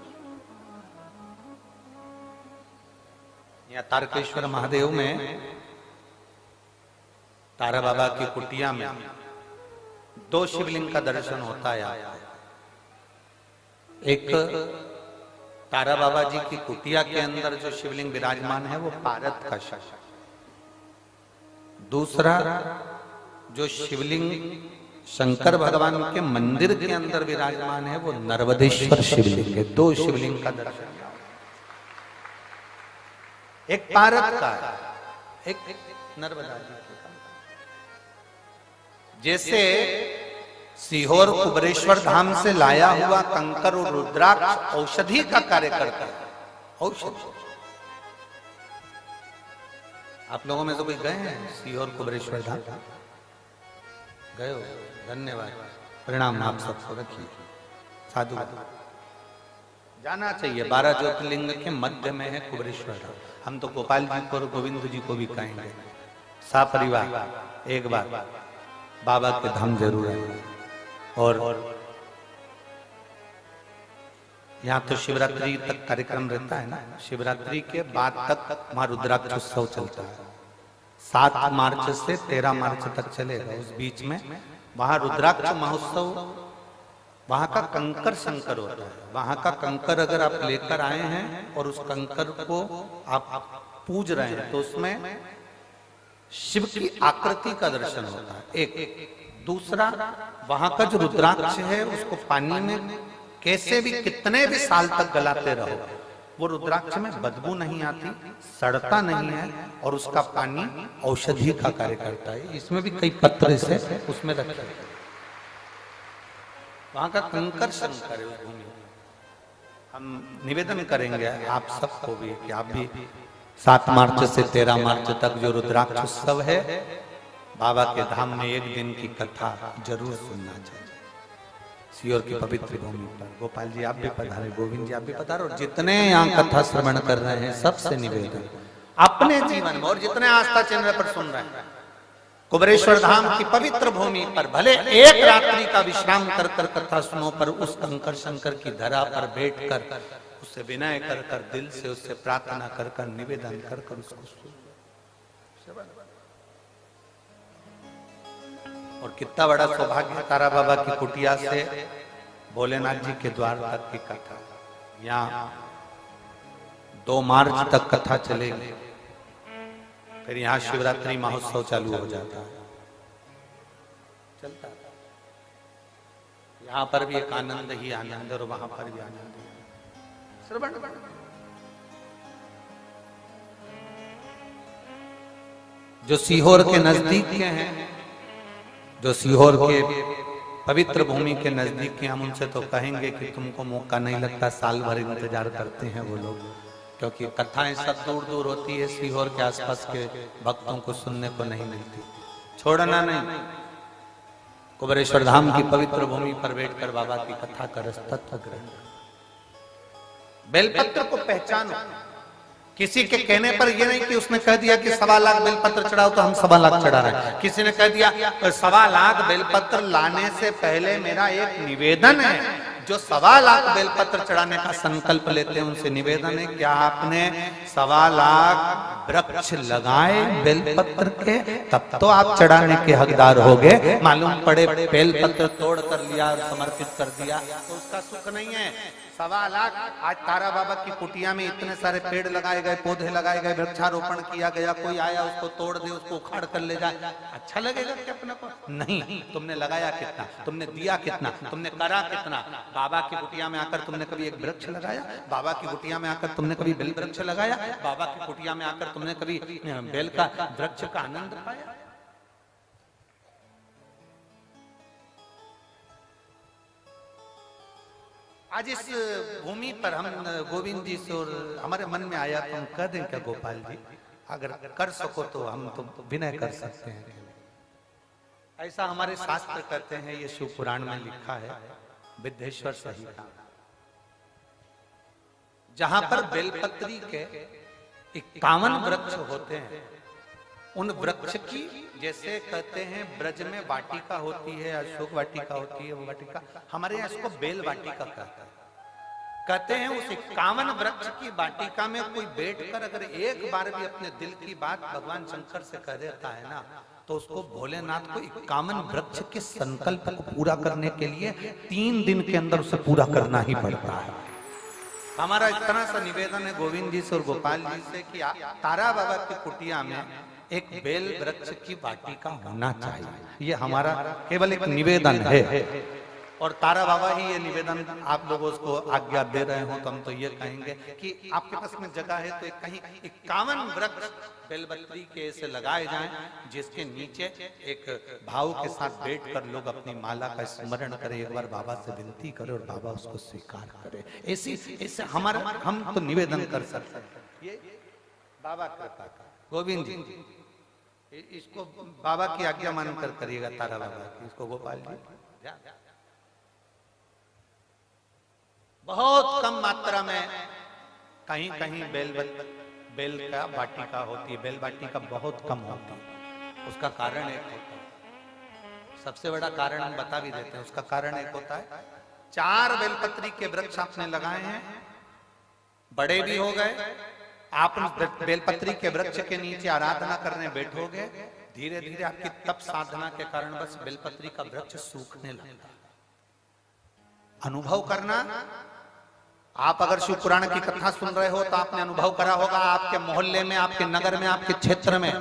S1: या तारकेश्वर महादेव में तारा बाबा की कुटिया में 2 शिवलिंग का दर्शन होता है। एक तारा बाबा जी की कुटिया के अंदर जो शिवलिंग विराजमान है वो पारद का शिव, दूसरा जो शिवलिंग शंकर भगवान के मंदिर के अंदर विराजमान है वो नर्मदेश्वर शिवलिंग है। 2 शिवलिंग का दर्शन, एक पारद का है, एक नर्मदा जी का। जैसे सीहोर कुबरेश्वर धाम से लाया हुआ कंकर और रुद्राक्ष औषधि का कार्य करता है। औषधि, आप लोगों में तो कोई गए हैं सीहोर कुबरेश्वर धाम? गए हो? धन्यवाद, प्रणाम आप सबको। रखिए, साधु जाना चाहिए। 12 ज्योतिर्लिंग के मध्य में है कुबरेश्वर धाम। हम तो गोपाल जी को और गोविंद जी को भी कहेंगे, सपरिवार एक बार बाबा के धाम जरूर है। और यहाँ तो शिवरात्रि तक कार्यक्रम रहता है ना, शिवरात्रि के बाद तक वहां रुद्राक्ष उत्सव चलता है। 7 मार्च से 13 मार्च तक चलेगा। उस बीच में वहां रुद्राक्ष महोत्सव, वहां का कंकर शंकर होता है। वहां का कंकर अगर आप लेकर आए हैं और उस कंकर को आप पूज रहे हैं तो उसमें शिव की आकृति का दर्शन होता है। एक दूसरा, वहां का जो रुद्राक्ष है उसको पानी में कैसे भी कितने भी साल तक गलाते रहो, वो रुद्राक्ष में बदबू नहीं आती, सड़ता नहीं है और उसका पानी औषधि का कार्य करता है। इसमें भी कई पत्र से उसमें रखे हैं। वहां का कंकर शंकर है भूमि। हम निवेदन करेंगे आप सबको भी कि आप भी 7 मार्च से 13 मार्च तक जो रुद्राक्ष उत्सव है बाबा के धाम में एक दिन की कथा जरूर सुनना चाहिए। सीहोर की पवित्र भूमि पर गोपाल जी आप भी पधारे, गोविंद जी आप भी पधारो, और जितने यहाँ कथा श्रवण कर रहे हैं सबसे निवेदन अपने जीवन में और जितने आस्था चैनल पर सुन रहे हैं, कुबरेश्वर धाम की पवित्र भूमि पर भले एक रात्रि का विश्राम कर कर कथा सुनो, पर उस कंकर शंकर की धरा पर बैठकर उससे विनय कर कर दिल से उससे प्रार्थना कर कर निवेदन कर कर उसको। और कितना बड़ा सौभाग्य, तारा बाबा की कुटिया से भोलेनाथ जी के द्वार तक की कथा। यहाँ 2 मार्च तक कथा चलेगी, फिर यहाँ शिवरात्रि महोत्सव चालू हो जाता है, चलता है। यहाँ पर भी एक आनंद ही आनंद और वहां पर भी आनंद ही श्रवण। जो सीहोर के नजदीक के हैं, जो सीहोर के पवित्र भूमि के नजदीक के, हम उनसे तो कहेंगे कि तुमको मौका नहीं लगता, साल भर इंतजार करते हैं वो लोग, क्योंकि कथाएं सब दूर दूर होती है, सीहोर के आसपास के भक्तों को सुनने को नहीं मिलती। छोड़ना नहीं, कुबरेश्वर धाम की पवित्र भूमि पर बैठकर बाबा की कथा का रस तत्व ग्रहण। बेलपत्र को पहचानो। किसी के कहने पर यह नहीं कि उसने कह दिया कि 1.25 लाख बेलपत्र चढ़ाओ तो हम 1.25 लाख चढ़ा रहे हैं। किसी ने कह दिया 1.25 लाख बेलपत्र लाने से पहले मेरा एक निवेदन है, जो 1.25 लाख बेलपत्र चढ़ाने का संकल्प लेते हैं उनसे निवेदन है, क्या आपने 1.25 लाख वृक्ष लगाए बेलपत्र के, तब तो आप चढ़ाने के हकदार हो गए। मालूम पड़े बेलपत्र तोड़ कर लिया और समर्पित कर दिया तो उसका सुख नहीं है। 1.25 लाख, आज तारा बाबा की कुटिया में इतने सारे पेड़ लगाए गए, पौधे लगाए गए, वृक्षारोपण किया गया, कोई आया उसको तोड़ दे, उसको उखाड़ कर ले जाए, अच्छा लगेगा क्या अपने को? नहीं। तुमने लगाया कितना, तुमने दिया कितना, तुमने करा कितना? बाबा की कुटिया में आकर तुमने कभी एक वृक्ष लगाया? बाबा की कुटिया में आकर तुमने कभी बेल वृक्ष लगाया? बाबा की कुटिया में आकर तुमने कभी बेल का वृक्ष का आनंद पाया? आज इस भूमि पर हम गोविंद जी से और हमारे मन में आया तो हम कह दें क्या गोपाल जी, अगर कर सको तो हम तो विनय कर सकते हैं। ऐसा हमारे शास्त्र कहते हैं, ये शिव पुराण में लिखा है, विद्येश्वर संहिता, जहां पर बेलपत्री के 51 वृक्ष होते हैं। उन वृक्ष की, जैसे कहते हैं ब्रज में वाटिका होती है, अशोक वाटिका होती है, वो वाटिका हमारे यहाँ इसको बेल वाटिका कहते हैं। कहते हैं उस 51 वृक्ष की वाटिका में कोई बैठकर अगर एक बार भी अपने दिल की बात भगवान शंकर से कह देता है ना, तो उसको भोलेनाथ को 51 वृक्ष के संकल्प को पूरा करने के लिए 3 दिन के अंदर उसे पूरा करना ही पड़ता है। हमारा इतना सा निवेदन है गोविंद जी से और गोपाल जी से कि तारा बाबा की कुटिया में एक बेल वृक्ष की वाटिका होना चाहिए। ये हमारा केवल एक निवेदन है, और तारा बाबा ही ये निवेदन आप लोगों को आज्ञा दे रहे हो, तो हम तो ये कहेंगे कि आपके पास में जगह है तो कहीं 51 वृक्ष बेलपत्री के ऐसे लगाए जाएं, जिसके नीचे एक भाव के साथ बैठकर लोग अपनी माला का स्मरण करें, एक बार बाबा से विनती करें और बाबा उसको स्वीकार करे। ऐसे हमारा हम तो निवेदन कर सकते हैं। ये बाबा कृपा का गोविंद जी, इसको बाबा की आज्ञा मानकर करिएगा, तारा बाबा की, इसको गोपाल जी। बहुत कम मात्रा में कहीं कहीं बेल का वाटिका होती है, बेल वाटिका बहुत कम होती है। उसका कारण एक होता है, सबसे बड़ा कारण हम बता भी देते हैं। उसका कारण एक होता है, 4 बेलपत्री के वृक्ष आपने लगाए हैं, बड़े भी हो गए, आप बेलपत्री के वृक्ष के नीचे आराधना करने बैठोगे, धीरे धीरे आपकी तप साधना के कारण बस बेलपत्री का वृक्ष सूखने लगता है। अनुभव करना, आप अगर शिव पुराण की कथा सुन रहे हो तो आपने अनुभव करा होगा, आपके मोहल्ले में, आपके नगर में, आपके क्षेत्र में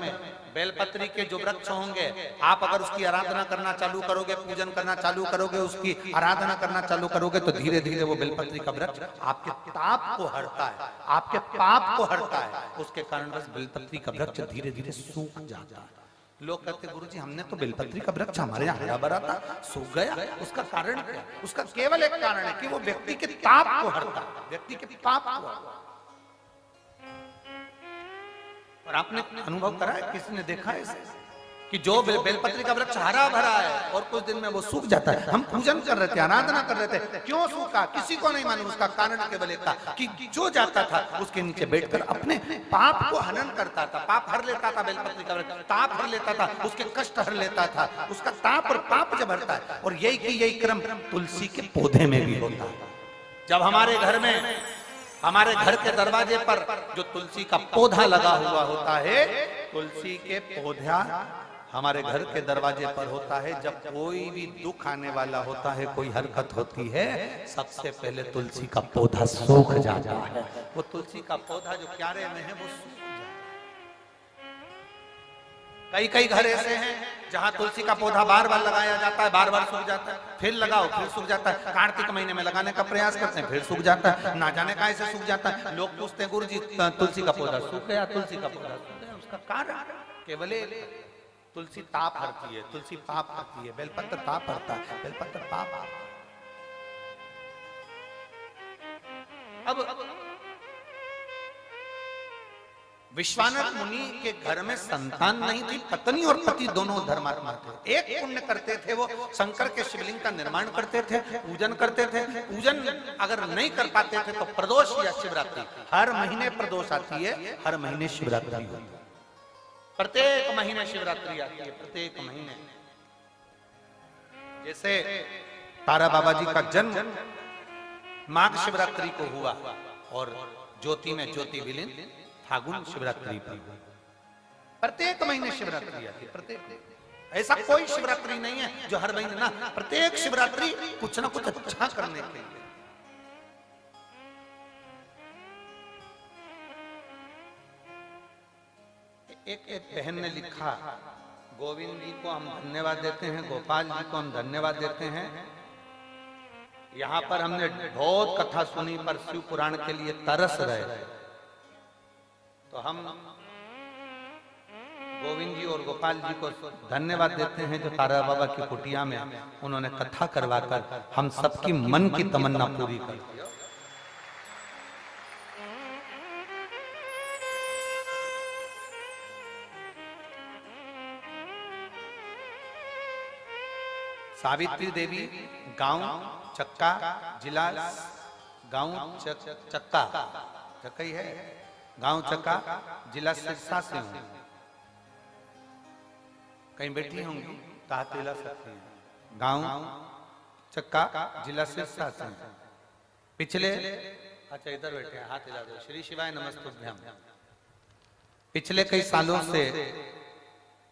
S1: बेलपत्री के जो वृक्ष होंगे, आप अगर उसकी आराधना करना चालू करोगे, पूजन करना चालू करोगे, उसकी आराधना करना चालू करोगे, तो धीरे धीरे वो बेलपत्री का वृक्ष आपके ताप को हरता है, आपके पाप को हरता है। उसके कारण बस बेलपत्री का वृक्ष धीरे धीरे सूख जाता है। लोग कहते गुरुजी हमने तो बेलपत्री का वृक्ष हमारे यहाँ हरा भरा था, सूख गया, उसका कारण क्या? उसका केवल एक कारण है कि वो व्यक्ति के ताप को हरता है, व्यक्ति के पाप को हरता है। और आपने अनुभव करा है, किसी ने देखा है इसे कि जो बेलपत्री का वृक्ष हरा भरा है और कुछ दिन में वो सूख जाता है। हम पूजन कर रहे थे, आराधना कर रहे थे, क्यों सूखा किसी को नहीं मालूम। उसका कारण केवल एक था कि जो जाता था उसके नीचे बैठकर अपने पाप को हनन करता था, पाप हर लेता था। बेलपत्री का वृक्ष ताप हर लेता था, उसके कष्ट हर लेता था, उसका ताप और पाप जब हरता है। और यही क्रम तुलसी के पौधे में भी होता है। जब हमारे घर में, हमारे घर के दरवाजे पर जो तुलसी का पौधा लगा हुआ होता है, तुलसी के पौधा हमारे घर के दरवाजे पर होता है, जब कोई भी दुख आने वाला होता है, कोई हरकत होती है, सबसे पहले तुलसी का पौधा सूख जाता है। वो तुलसी का पौधा जो क्यारे में है वो सूख जाता है। कई घर ऐसे हैं जहां तुलसी का पौधा बार बार लगाया जाता है, बार बार सूख जाता है, फिर लगाओ फिर सूख जाता है। कार्तिक महीने में लगाने का प्रयास करते हैं, फिर सूख जाता है, ना जाने का ऐसे सूख जाता है। लोग पूछते हैं गुरुजी तुलसी का पौधा सूख गया, तुलसी का पौधा सूख गया। उसका कारण केवल तुलसी ताप हरती है, तुलसी पाप हरती है। बेलपत्र ताप हरता है, बेलपत्र पाप। अब विश्वानर मुनि के घर में संतान नहीं थी, पत्नी और पति दोनों धर्मात्मा थे। एक पुण्य करते थे, वो शंकर के शिवलिंग का निर्माण करते थे, पूजन करते थे। पूजन अगर नहीं कर पाते थे तो प्रदोष या शिवरात्रि, हर महीने प्रदोष आती है, हर महीने शिवरात्रि होती है, प्रत्येक महीने शिवरात्रि आती है, प्रत्येक महीने। जैसे तारा बाबा जी का जन्म माघ शिवरात्रि को हुआ और ज्योति में ज्योति विलीन फागुन शिवरात्रि पर। प्रत्येक महीने शिवरात्रि आती है, प्रत्येक। ऐसा कोई शिवरात्रि नहीं है जो हर महीने ना, प्रत्येक शिवरात्रि कुछ ना कुछ अच्छा करने के लिए। एक बहन ने लिखा, गोविंद जी को हम धन्यवाद देते हैं, गोपाल जी को हम धन्यवाद देते हैं। यहाँ पर हमने बहुत कथा सुनी, पर शिव पुराण के लिए तरस रहे, तो हम गोविंद जी और गोपाल जी को धन्यवाद देते हैं जो तारा बाबा की कुटिया में उन्होंने कथा करवाकर हम सबकी मन की तमन्ना पूरी कर दी। सावित्री देवी गांव चक्का, जिला गांव चक्का, चक्का ही है, गांव चक्का, जिला सिरसा से हूं। कहीं बैठी होंगी तो हाथ हिला सकती हैं। गांव चक्का, जिला सिरसा से। पिछले, अच्छा इधर बैठे हैं, हाथ हिला दो। श्री शिवाय नमस्तुभ्यम। पिछले कई सालों से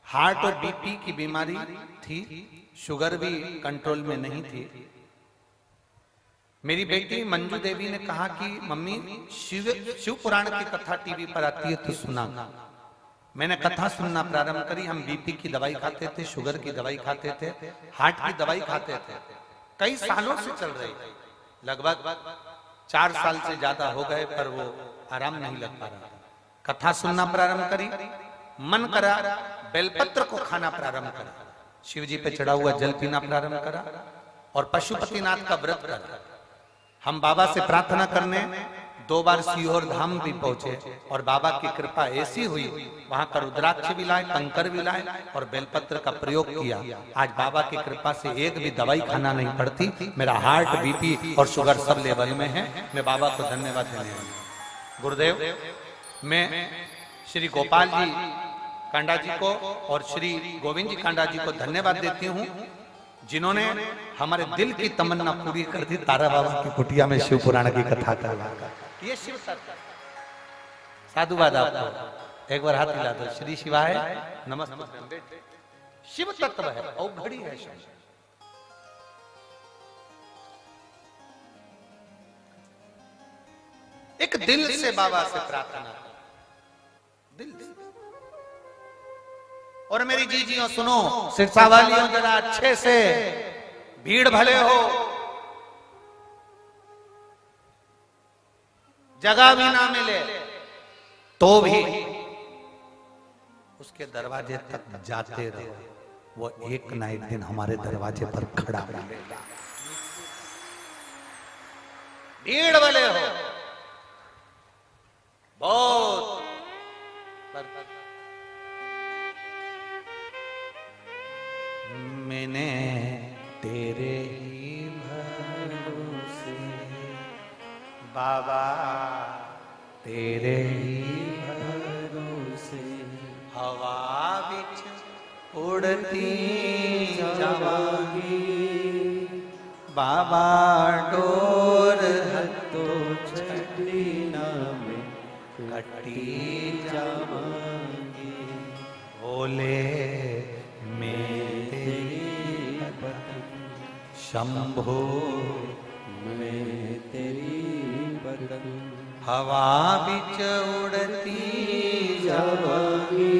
S1: हार्ट और बीपी की बीमारी थी, शुगर भी कंट्रोल में नहीं थी। मेरी बेटी मंजू देवी ने कहा कि मम्मी शिव पुराण की कथा टीवी पर आती है तो सुना। मैंने कथा सुनना प्रारंभ करी। हम बीपी की दवाई खाते थे, शुगर की दवाई खाते थे, हार्ट की दवाई खाते थे, कई सालों से चल रही थी। लगभग 4 साल से ज्यादा हो गए, पर वो आराम नहीं लग पा रहा। कथा सुनना प्रारंभ करी, मन करा बेलपत्र को खाना प्रारंभ करा, शिव जी पे चढ़ा हुआ जल पीना प्रारंभ करा और पशुपतिनाथ का व्रत करा। हम बाबा से प्रार्थना करने 2 बार सीहोर धाम भी पहुंचे और बाबा की कृपा ऐसी हुई, वहां का रुद्राक्ष भी लाए, कंकर भी लाए और बेलपत्र का प्रयोग किया। आज बाबा की कृपा से एक भी दवाई खाना नहीं पड़ती। मेरा हार्ट, बीपी और शुगर सब लेवल में है। मैं बाबा को धन्यवाद देने वाला हूं। गुरुदेव, मैं श्री गोपाल जी कांडा जी को और श्री गोविंद जी कांडा जी को धन्यवाद देती हूँ, जिन्होंने हमारे दिल की तमन्ना पूरी कर दी। तारा बाबा की कुटिया में शिव पुराण की कथा करवा, ये शिव तत्व। साधुवाद आपको, एक बार हाथ हिला दो। श्री शिवाय नमस्ते। शिव तत्व है, औघड़ी है शिव। एक दिल से बाबा से प्रार्थना, दिल से। और मेरी जीजियों सुनो, सिरसा वालियों, जरा अच्छे से, भीड़ भले हो, जगह भी ना मिले तो भी उसके दरवाजे तक जाते रहो। वो एक ना एक दिन हमारे दरवाजे पर खड़ा रहेगा। भीड़ भले हो बहुत, मैंने तेरे ही भरोसे बाबा, तेरे ही भरोसे हवा बिच उड़ती जावांगी बाबा, डोर हतो छड़ी ना में कटी जावांगी। बोले शंभो मैं तेरी बदन हवा बिच उड़ती जावांगी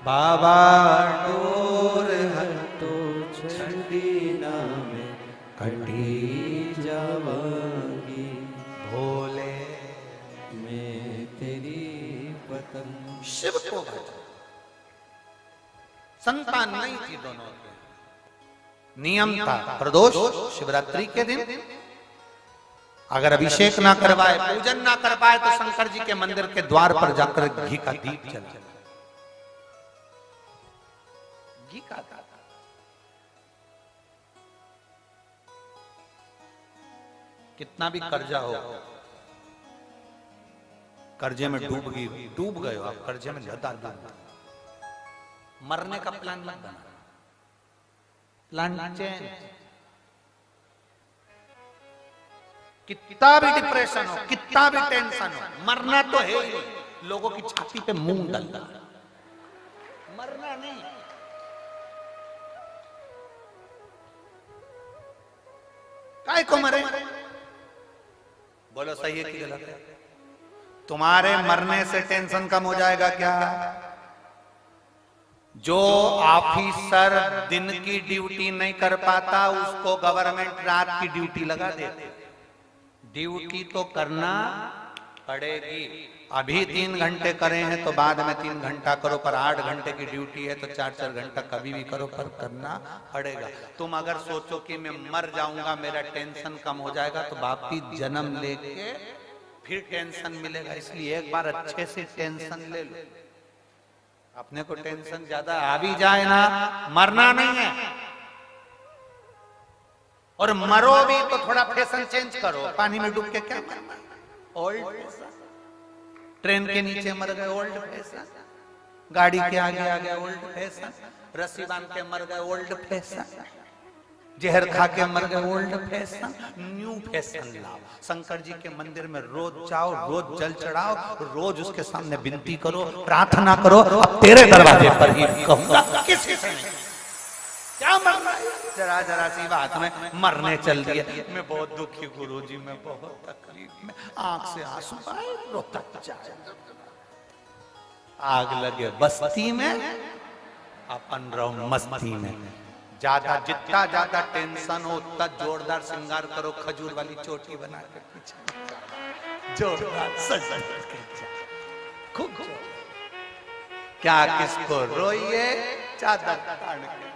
S1: बाबा, डोर हतो छड़ी ना में कटी जावांगी। भोले मैं तेरी बदन। शिव को संतान नहीं थी दोनों के, नियम था प्रदोष शिवरात्रि के दिन अगर अभिषेक ना करवाए, पूजन ना कर पाए तो शंकर जी के मंदिर के द्वार पर जाकर घी का दीप जला, घी का। कितना भी कर्जा हो, कर्जे में डूब गए हो आप, कर्जे में ज्यादा डूब, मरने का प्लान मत बना। Plan change. कितना भी डिप्रेशन हो, कितना भी टेंशन हो, मरना तो है ही। लोगों की छाती पे मुंह डालना, मरना नहीं। काय को मरे? बोलो सही है कि गलत है? तुम्हारे मरने से टेंशन कम हो जाएगा क्या? जो ऑफिसर दिन की ड्यूटी नहीं कर पाता उसको गवर्नमेंट रात की ड्यूटी लगा देते। ड्यूटी तो करना पड़ेगी। अभी 3 घंटे करे हैं तो बाद में 3 घंटा करो, पर 8 घंटे की ड्यूटी है तो 4-4 घंटा कभी भी करो, पर करना पड़ेगा। तुम अगर सोचो कि मैं मर जाऊंगा मेरा टेंशन कम हो जाएगा तो वापिस जन्म लेके फिर टेंशन मिलेगा। इसलिए एक बार अच्छे से टेंशन ले लो। अपने को टेंशन ज्यादा आ भी जाए ना, मरना नहीं है। और मरो भी तो थोड़ा फैशन चेंज करो। पानी में डूब के क्या मरना? Old fashion. ट्रेन के नीचे मर गए, ओल्ड फैशन। गाड़ी के आगे आ गया, ओल्ड फैशन। रस्सी बांध के मर गए, ओल्ड फैशन। जहर खा के मर गए, ओल्ड फैशन न्यू फैशन लाओ। शंकर जी के मंदिर में रोज जाओ, रोज जल चढ़ाओ, रोज उसके सामने विनती करो, प्रार्थना करो। अब तेरे दरवाजे पर ही कहूंगा, किसी से नहीं। क्या मरना है? जरा जरा सी बात में मरने चल दिए। मैं बहुत दुखी गुरुजी, मैं बहुत तकलीफ में, आंख से आंसू आए, रोता जाए। आग लगे बस्ती में, अपन रहो मस्ती में। ज्यादा जितना ज्यादा टेंशन हो उतना जोरदार श्रृंगार करो, खजूर वाली चोटी बना के पीछे जोरदार सज के खूब। क्या किसको रोइए, चादर तान के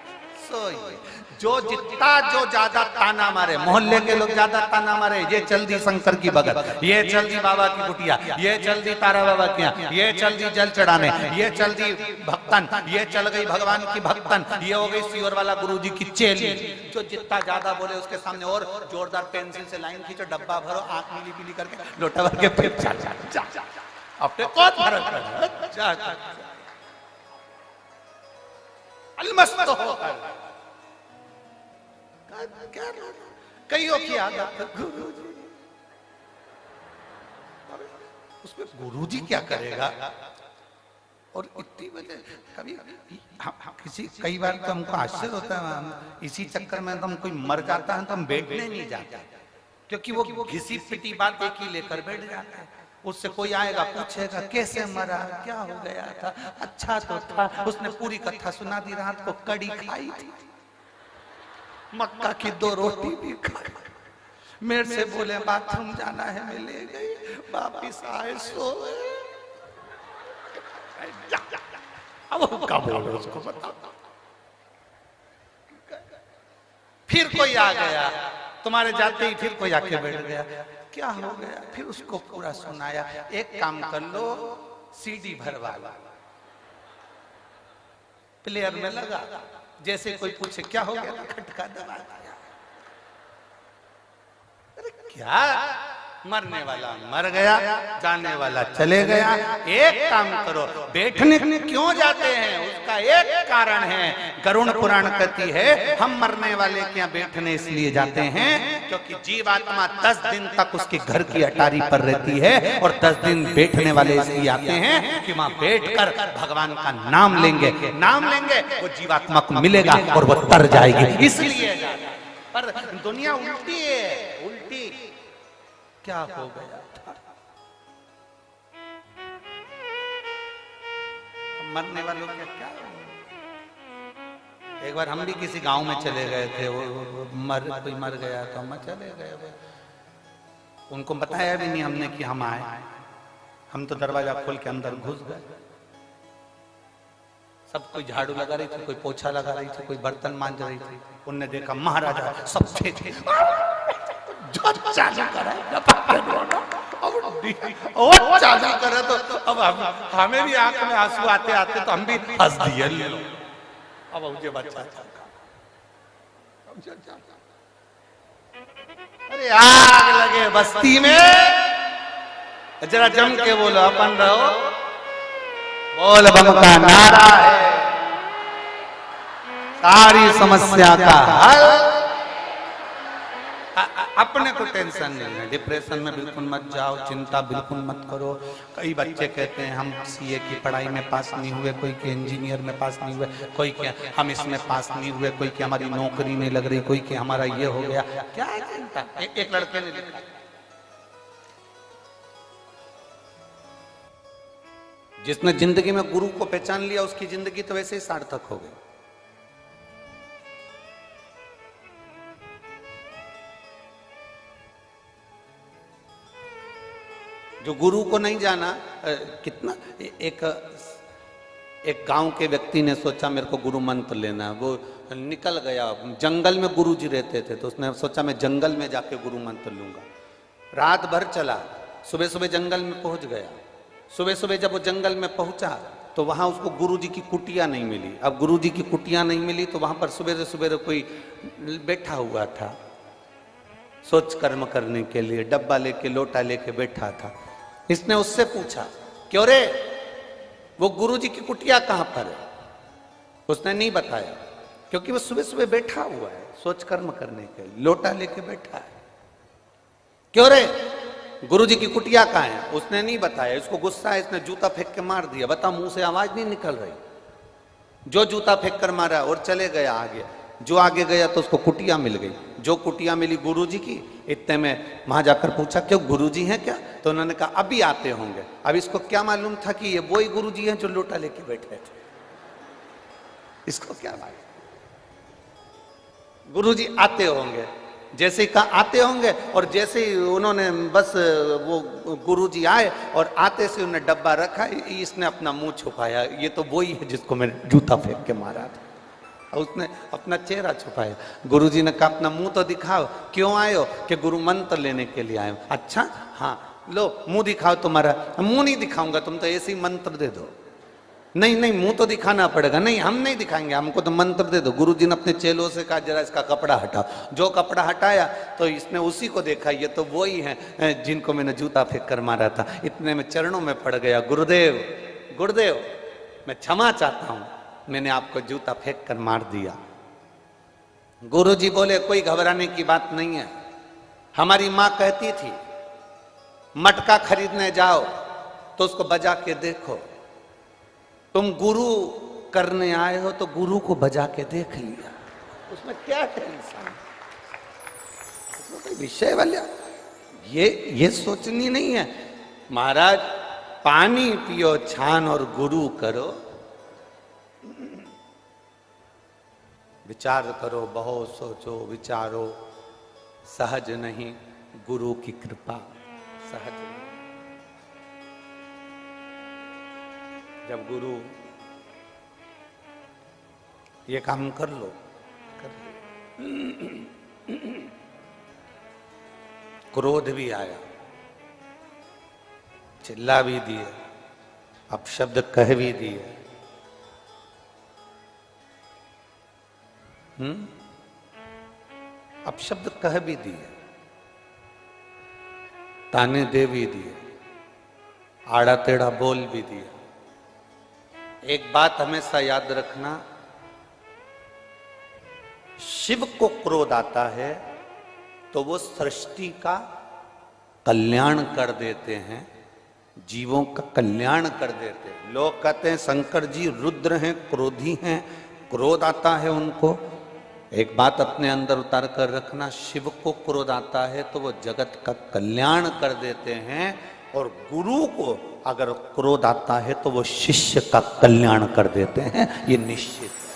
S1: सोइए। जो जितना जो ज्यादा ताना मारे, मोहल्ले के लोग ज्यादा ताना मारे, ये चल दी शंकर की भगत, ये चल दी बाबा की कुटिया, ये चल दी तारा बाबा की, ये चल दी जल चढ़ाने, ये चल दी भक्तन, ये चल गई भगवान की भक्तन, ये हो गई सीवर वाला गुरुजी की चेली। जो जितना ज्यादा बोले उसके सामने और जोरदार पेंसिल से लाइन खींचो, डब्बा भरो, आंख नीली पीली करके लोटा भर के फिर अपने कौन फर्क पड़ा, अलमस्त हो क्या कईयों की आदत गुरुजी, उसमें गुरुजी क्या करेगा। और इतनी वजह कभी किसी कई बार तो हमको आश्चर्य होता है, इसी चक्कर में तो हम कोई मर जाता है तो हम बैठने नहीं जाते, क्योंकि वो घिसी पिटी बात एक ही लेकर बैठ जाता है। उससे कोई आएगा पूछेगा कैसे मरा, क्या हो गया था, अच्छा तो था, उसने पूरी कथा सुना दी, रात को कड़ी खाई थी, मक्का की 2 रोटी भी खाई, मेरे से बोले बाथरूम जाना है, मैं ले गई, वापिस आए सोए। अब क्या बोले उसको बता। फिर कोई आ गया, तुम्हारे जाते ही फिर कोई आके बैठ गया, क्या हो गया, फिर उसको पूरा सुनाया। एक काम कर लो, सीडी भरवा लो, प्लेयर में लगा, जैसे कोई पूछे क्या हो गया, खटका दबा दिया। अरे क्या, मरने वाला मर गया, जाने वाला चले गया। एक काम करो, बैठने क्यों जाते हैं, उसका एक कारण है। गरुड़ पुराण कहती है हम मरने वाले के यहाँ बैठने इसलिए जाते हैं क्योंकि जीवात्मा 10 दिन तक उसके घर की अटारी पर रहती है, और 10 दिन बैठने वाले इसलिए आते हैं कि वहां बैठकर भगवान का नाम लेंगे, वो जीवात्मा को मिलेगा और वो तर जाएगी, इसलिए। पर दुनिया उल्टी है, उल्टी। क्या हो गया था, मरने वालों का क्या। एक बार हम भी किसी गांव में चले गए थे, वो कोई मर गया तो हम चले गए, उनको बताया भी नहीं हमने कि हम आए। हम तो दरवाजा खोल के अंदर घुस गए। सब कोई झाड़ू लगा रही थी, कोई पोछा लगा रही थी, कोई बर्तन मांज रही थी। उनने देखा महाराजा सब चाचा करे तो अब हमें भी आंख में आंसू आते आते तो हम भी हंस दिए। अब मुझे बच्चा, अरे आग लगे बस्ती में, जरा जम के बोलो, अपन रहो, बोल बम का नारा है सारी समस्या का हल। अपने को टेंशन नहीं है, डिप्रेशन में बिल्कुल मत जाओ, चिंता बिल्कुल मत करो। कई बच्चे कहते हैं हम सीए की पढ़ाई में पास नहीं हुए, कोई के इंजीनियर में पास नहीं हुए, कोई के हम इसमें पास नहीं हुए, कोई के हमारी नौकरी नहीं लग रही, कोई के हमारा ये हो गया। क्या है चिंता। एक लड़के ने लिखा, जिसने जिंदगी में गुरु को पहचान लिया उसकी जिंदगी तो वैसे ही सार्थक हो गई। जो गुरु को नहीं जाना, कितना एक गांव के व्यक्ति ने सोचा मेरे को गुरु मंत्र लेना है, वो निकल गया। जंगल में गुरु जी रहते थे तो उसने सोचा मैं जंगल में जाके गुरु मंत्र लूंगा। रात भर चला, सुबह सुबह जंगल में पहुंच गया। सुबह सुबह जब वो जंगल में पहुंचा तो वहां उसको गुरु जी की कुटिया नहीं मिली। अब गुरु जी की कुटिया नहीं मिली तो वहां पर सुबह सुबह कोई बैठा हुआ था सोच कर्म करने के लिए, डब्बा लेके लोटा लेके बैठा था। इसने उससे पूछा क्यों रे, वो गुरुजी की कुटिया कहां पर है? उसने नहीं बताया। क्योंकि वो सुबह सुबह बैठा हुआ है सोच कर्म करने के लिए, लोटा लेके बैठा है। क्यों रे, गुरुजी की कुटिया कहाँ है? उसने नहीं बताया, इसको गुस्सा है, इसने जूता फेंक के मार दिया। बता, मुंह से आवाज नहीं निकल रही। जो जूता फेंक कर मारा और चले गया आगे। जो आगे गया तो उसको कुटिया मिल गई। जो कुटिया मिली गुरुजी की, इतने में वहां जाकर पूछा क्यों गुरुजी हैं क्या? तो उन्होंने कहा अभी आते होंगे। अब इसको क्या मालूम था कि ये वही गुरुजी हैं जो लोटा लेके बैठे थे। इसको क्या मालूम, गुरुजी आते होंगे। जैसे ही कहा आते होंगे, और जैसे ही उन्होंने बस वो गुरुजी आए और आते से उन्हें डब्बा रखा, इसने अपना मुंह छुपाया। ये तो वही है जिसको मैंने जूता फेंक के मारा था। और उसने अपना चेहरा छुपाया। गुरुजी ने कहा अपना मुंह तो दिखाओ, क्यों आए हो? कि गुरु मंत्र लेने के लिए आए हो। अच्छा हाँ, लो मुंह दिखाओ तुम्हारा। मुंह नहीं दिखाऊंगा, तुम तो ऐसे ही मंत्र दे दो। नहीं नहीं, मुंह तो दिखाना पड़ेगा। नहीं, हम नहीं दिखाएंगे, हमको तो मंत्र दे दो। गुरुजी ने अपने चेलों से कहा जरा इसका कपड़ा हटाओ। जो कपड़ा हटाया तो इसने उसी को देखा, ये तो वही है जिनको मैंने जूता फेंक कर मारा था। इतने में चरणों में पड़ गया, गुरुदेव गुरुदेव मैं क्षमा चाहता हूं, मैंने आपको जूता फेंक कर मार दिया। गुरुजी बोले कोई घबराने की बात नहीं है। हमारी मां कहती थी मटका खरीदने जाओ तो उसको बजा के देखो। तुम गुरु करने आए हो तो गुरु को बजा के देख लिया, उसमें क्या टेंशन, उसमें कोई विषय वाला ये सोचनी नहीं है। महाराज पानी पियो छान और गुरु करो, विचार करो बहुत सोचो विचारो, सहज नहीं गुरु की कृपा सहज नहीं। जब गुरु ये काम कर लो, क्रोध भी आया, चिल्ला भी दिए, अपशब्द कह भी दिए, अपशब्द कह भी दिए, ताने दे भी दिए, आड़ा टेढ़ा बोल भी दिया। एक बात हमेशा याद रखना, शिव को क्रोध आता है तो वो सृष्टि का कल्याण कर देते हैं, जीवों का कल्याण कर देते हैं। लोग कहते हैं शंकर जी रुद्र हैं, क्रोधी हैं, क्रोध आता है उनको। एक बात अपने अंदर उतार कर रखना, शिव को क्रोध आता है तो वो जगत का कल्याण कर देते हैं, और गुरु को अगर क्रोध आता है तो वो शिष्य का कल्याण कर देते हैं, ये निश्चित है।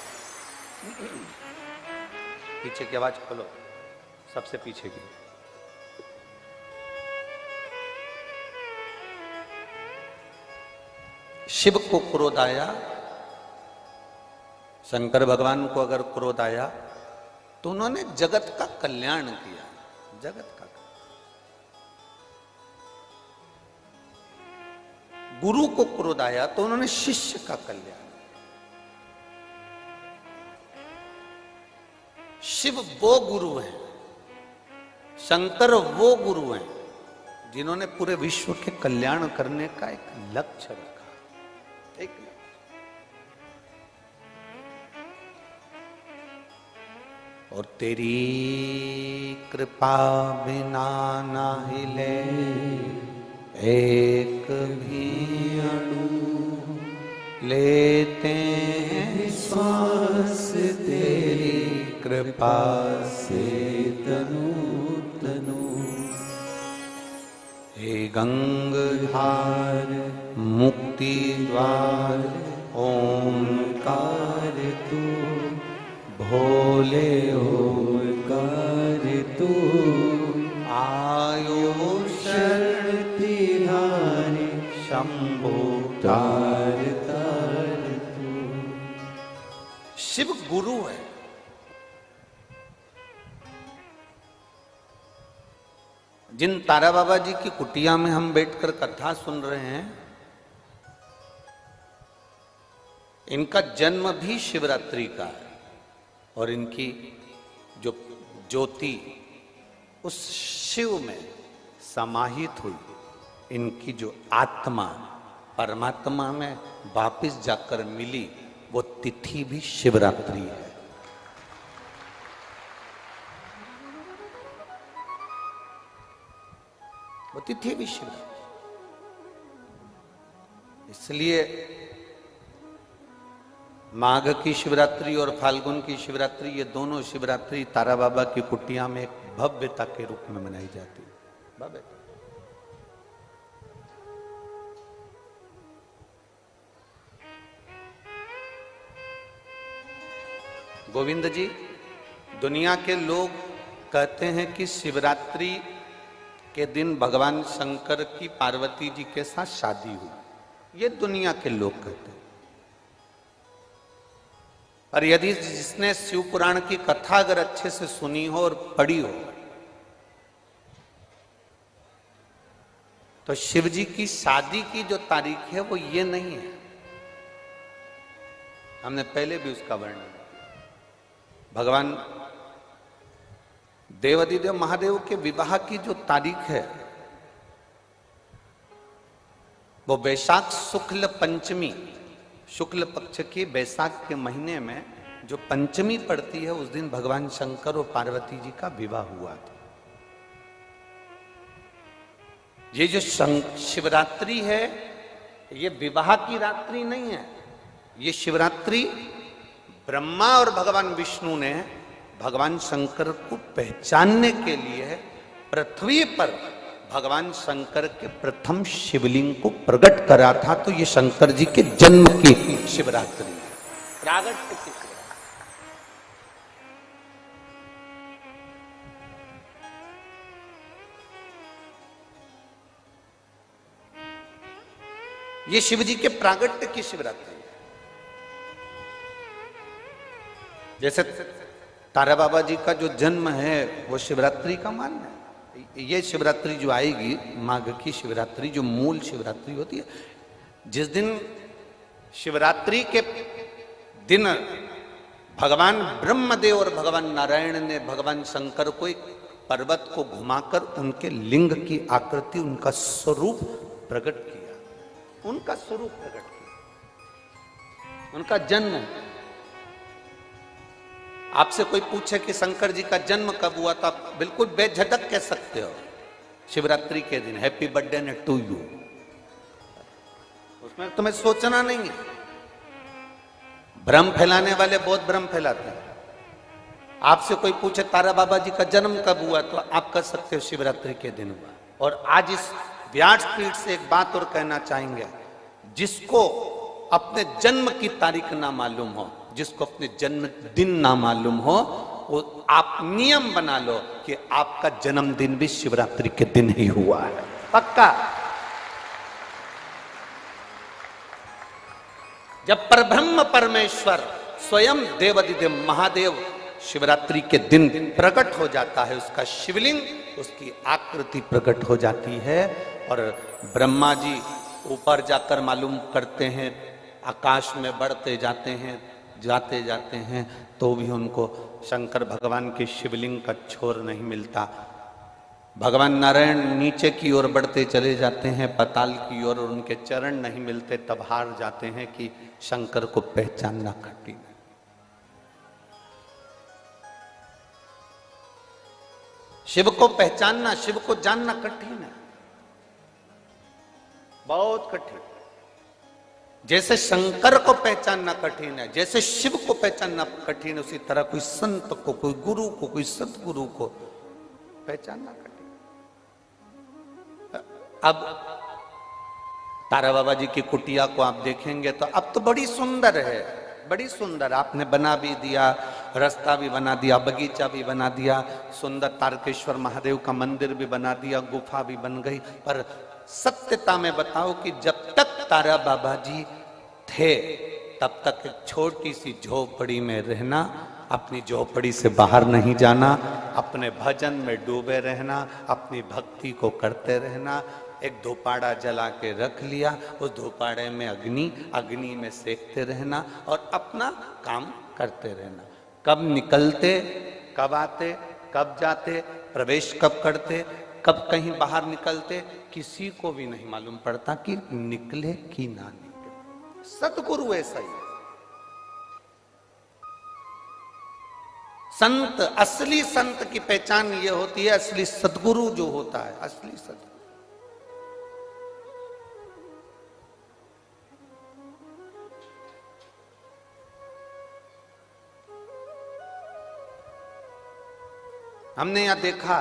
S1: पीछे की आवाज खोलो, सबसे पीछे की। शिव को क्रोध आया, शंकर भगवान को अगर क्रोध आया तो उन्होंने जगत का कल्याण किया, जगत का। गुरु को क्रोध आया तो उन्होंने शिष्य का कल्याण। शिव वो गुरु हैं, शंकर वो गुरु हैं जिन्होंने पूरे विश्व के कल्याण करने का एक लक्ष्य रखा। एक और तेरी कृपा बिना ना हिले एक भी अणु, लेते हैं श्वास तेरी कृपा से तनु तनु। हे गंगाधार मुक्ति द्वार ओंकार तू, भोले ओंकार तू, आयो शरण तिहारे शंभो तार तार तू। शिव गुरु है। जिन तारा बाबा जी की कुटिया में हम बैठकर कथा सुन रहे हैं, इनका जन्म भी शिवरात्रि का है, और इनकी जो ज्योति उस शिव में समाहित हुई, इनकी जो आत्मा परमात्मा में वापिस जाकर मिली, वो तिथि भी शिवरात्रि है। वो तिथि भी शिवरात्रि। इसलिए माघ की शिवरात्रि और फाल्गुन की शिवरात्रि, ये दोनों शिवरात्रि तारा बाबा की कुटिया में एक भव्यता के रूप में मनाई जाती है। भव्यता। गोविंद जी, दुनिया के लोग कहते हैं कि शिवरात्रि के दिन भगवान शंकर की पार्वती जी के साथ शादी हुई। ये दुनिया के लोग कहते हैं। और यदि जिसने शिव पुराण की कथा अगर अच्छे से सुनी हो और पढ़ी हो, तो शिव जी की शादी की जो तारीख है वो ये नहीं है। हमने पहले भी उसका वर्णन किया। भगवान देवाधिदेव महादेव के विवाह की जो तारीख है वो वैशाख शुक्ल पंचमी, शुक्ल पक्ष के वैशाख के महीने में जो पंचमी पड़ती है, उस दिन भगवान शंकर और पार्वती जी का विवाह हुआ था। ये जो शिवरात्रि है, ये विवाह की रात्रि नहीं है। ये शिवरात्रि ब्रह्मा और भगवान विष्णु ने भगवान शंकर को पहचानने के लिए पृथ्वी पर भगवान शंकर के प्रथम शिवलिंग को प्रकट करा था। तो ये शंकर जी के जन्म की शिवरात्रि है, प्रागट्य की शिवरात्रि। ये शिव जी के प्रागट्य की शिवरात्रि है। जैसे तारा बाबा जी का जो जन्म है वो शिवरात्रि का मान है। ये शिवरात्रि जो आएगी, माघ की शिवरात्रि, जो मूल शिवरात्रि होती है, जिस दिन शिवरात्रि के दिन भगवान ब्रह्मदेव और भगवान नारायण ने भगवान शंकर को एक पर्वत को घुमाकर उनके लिंग की आकृति, उनका स्वरूप प्रकट किया। उनका स्वरूप प्रकट किया, उनका जन्म। आपसे कोई पूछे कि शंकर जी का जन्म कब हुआ, तो आप बिल्कुल बेझिझक कह सकते हो शिवरात्रि के दिन, हैप्पी बर्थडे टू यू। उसमें तुम्हें सोचना नहीं है। भ्रम फैलाने वाले बहुत भ्रम फैलाते हैं। आपसे कोई पूछे तारा बाबा जी का जन्म कब हुआ, तो आप कह सकते हो शिवरात्रि के दिन हुआ। और आज इस व्यासपीठ से एक बात और कहना चाहेंगे, जिसको अपने जन्म की तारीख ना मालूम हो, जिसको अपने जन्म दिन ना मालूम हो, वो आप नियम बना लो कि आपका जन्मदिन भी शिवरात्रि के दिन ही हुआ है, पक्का। जब परब्रह्म परमेश्वर स्वयं देवाधिदेव महादेव शिवरात्रि के दिन प्रकट हो जाता है, उसका शिवलिंग, उसकी आकृति प्रकट हो जाती है। और ब्रह्मा जी ऊपर जाकर मालूम करते हैं, आकाश में बढ़ते जाते हैं, जाते जाते हैं, तो भी उनको शंकर भगवान के शिवलिंग का छोर नहीं मिलता। भगवान नारायण नीचे की ओर बढ़ते चले जाते हैं, पाताल की ओर, और उनके चरण नहीं मिलते, तब हार जाते हैं कि शंकर को पहचानना कठिन है। शिव को पहचानना, शिव को जानना कठिन है, बहुत कठिन। जैसे शंकर को पहचानना कठिन है, जैसे शिव को पहचानना कठिन है, उसी तरह कोई संत को, कोई गुरु को, कोई सतगुरु को पहचानना कठिन। अब तारा बाबा जी की कुटिया को आप देखेंगे तो अब तो बड़ी सुंदर है, बड़ी सुंदर। आपने बना भी दिया, रास्ता भी बना दिया, बगीचा भी बना दिया, सुंदर तारकेश्वर महादेव का मंदिर भी बना दिया, गुफा भी बन गई। पर सत्यता में बताओ कि जब तक तारा बाबा जी थे, तब तक एक छोटी सी झोपड़ी में रहना, अपनी झोपड़ी से बाहर नहीं जाना, अपने भजन में डूबे रहना, अपनी भक्ति को करते रहना। एक धूपाड़ा जला के रख लिया, उस धूपाड़े में अग्नि में सेकते रहना और अपना काम करते रहना। कब निकलते, कब आते, कब जाते, प्रवेश कब करते, कब कहीं बाहर निकलते, किसी को भी नहीं मालूम पड़ता कि निकले कि ना निकले। सतगुरु ऐसा ही है। संत, असली संत की पहचान ये होती है, असली सतगुरु जो होता है, असली सतगुरु हमने यहाँ देखा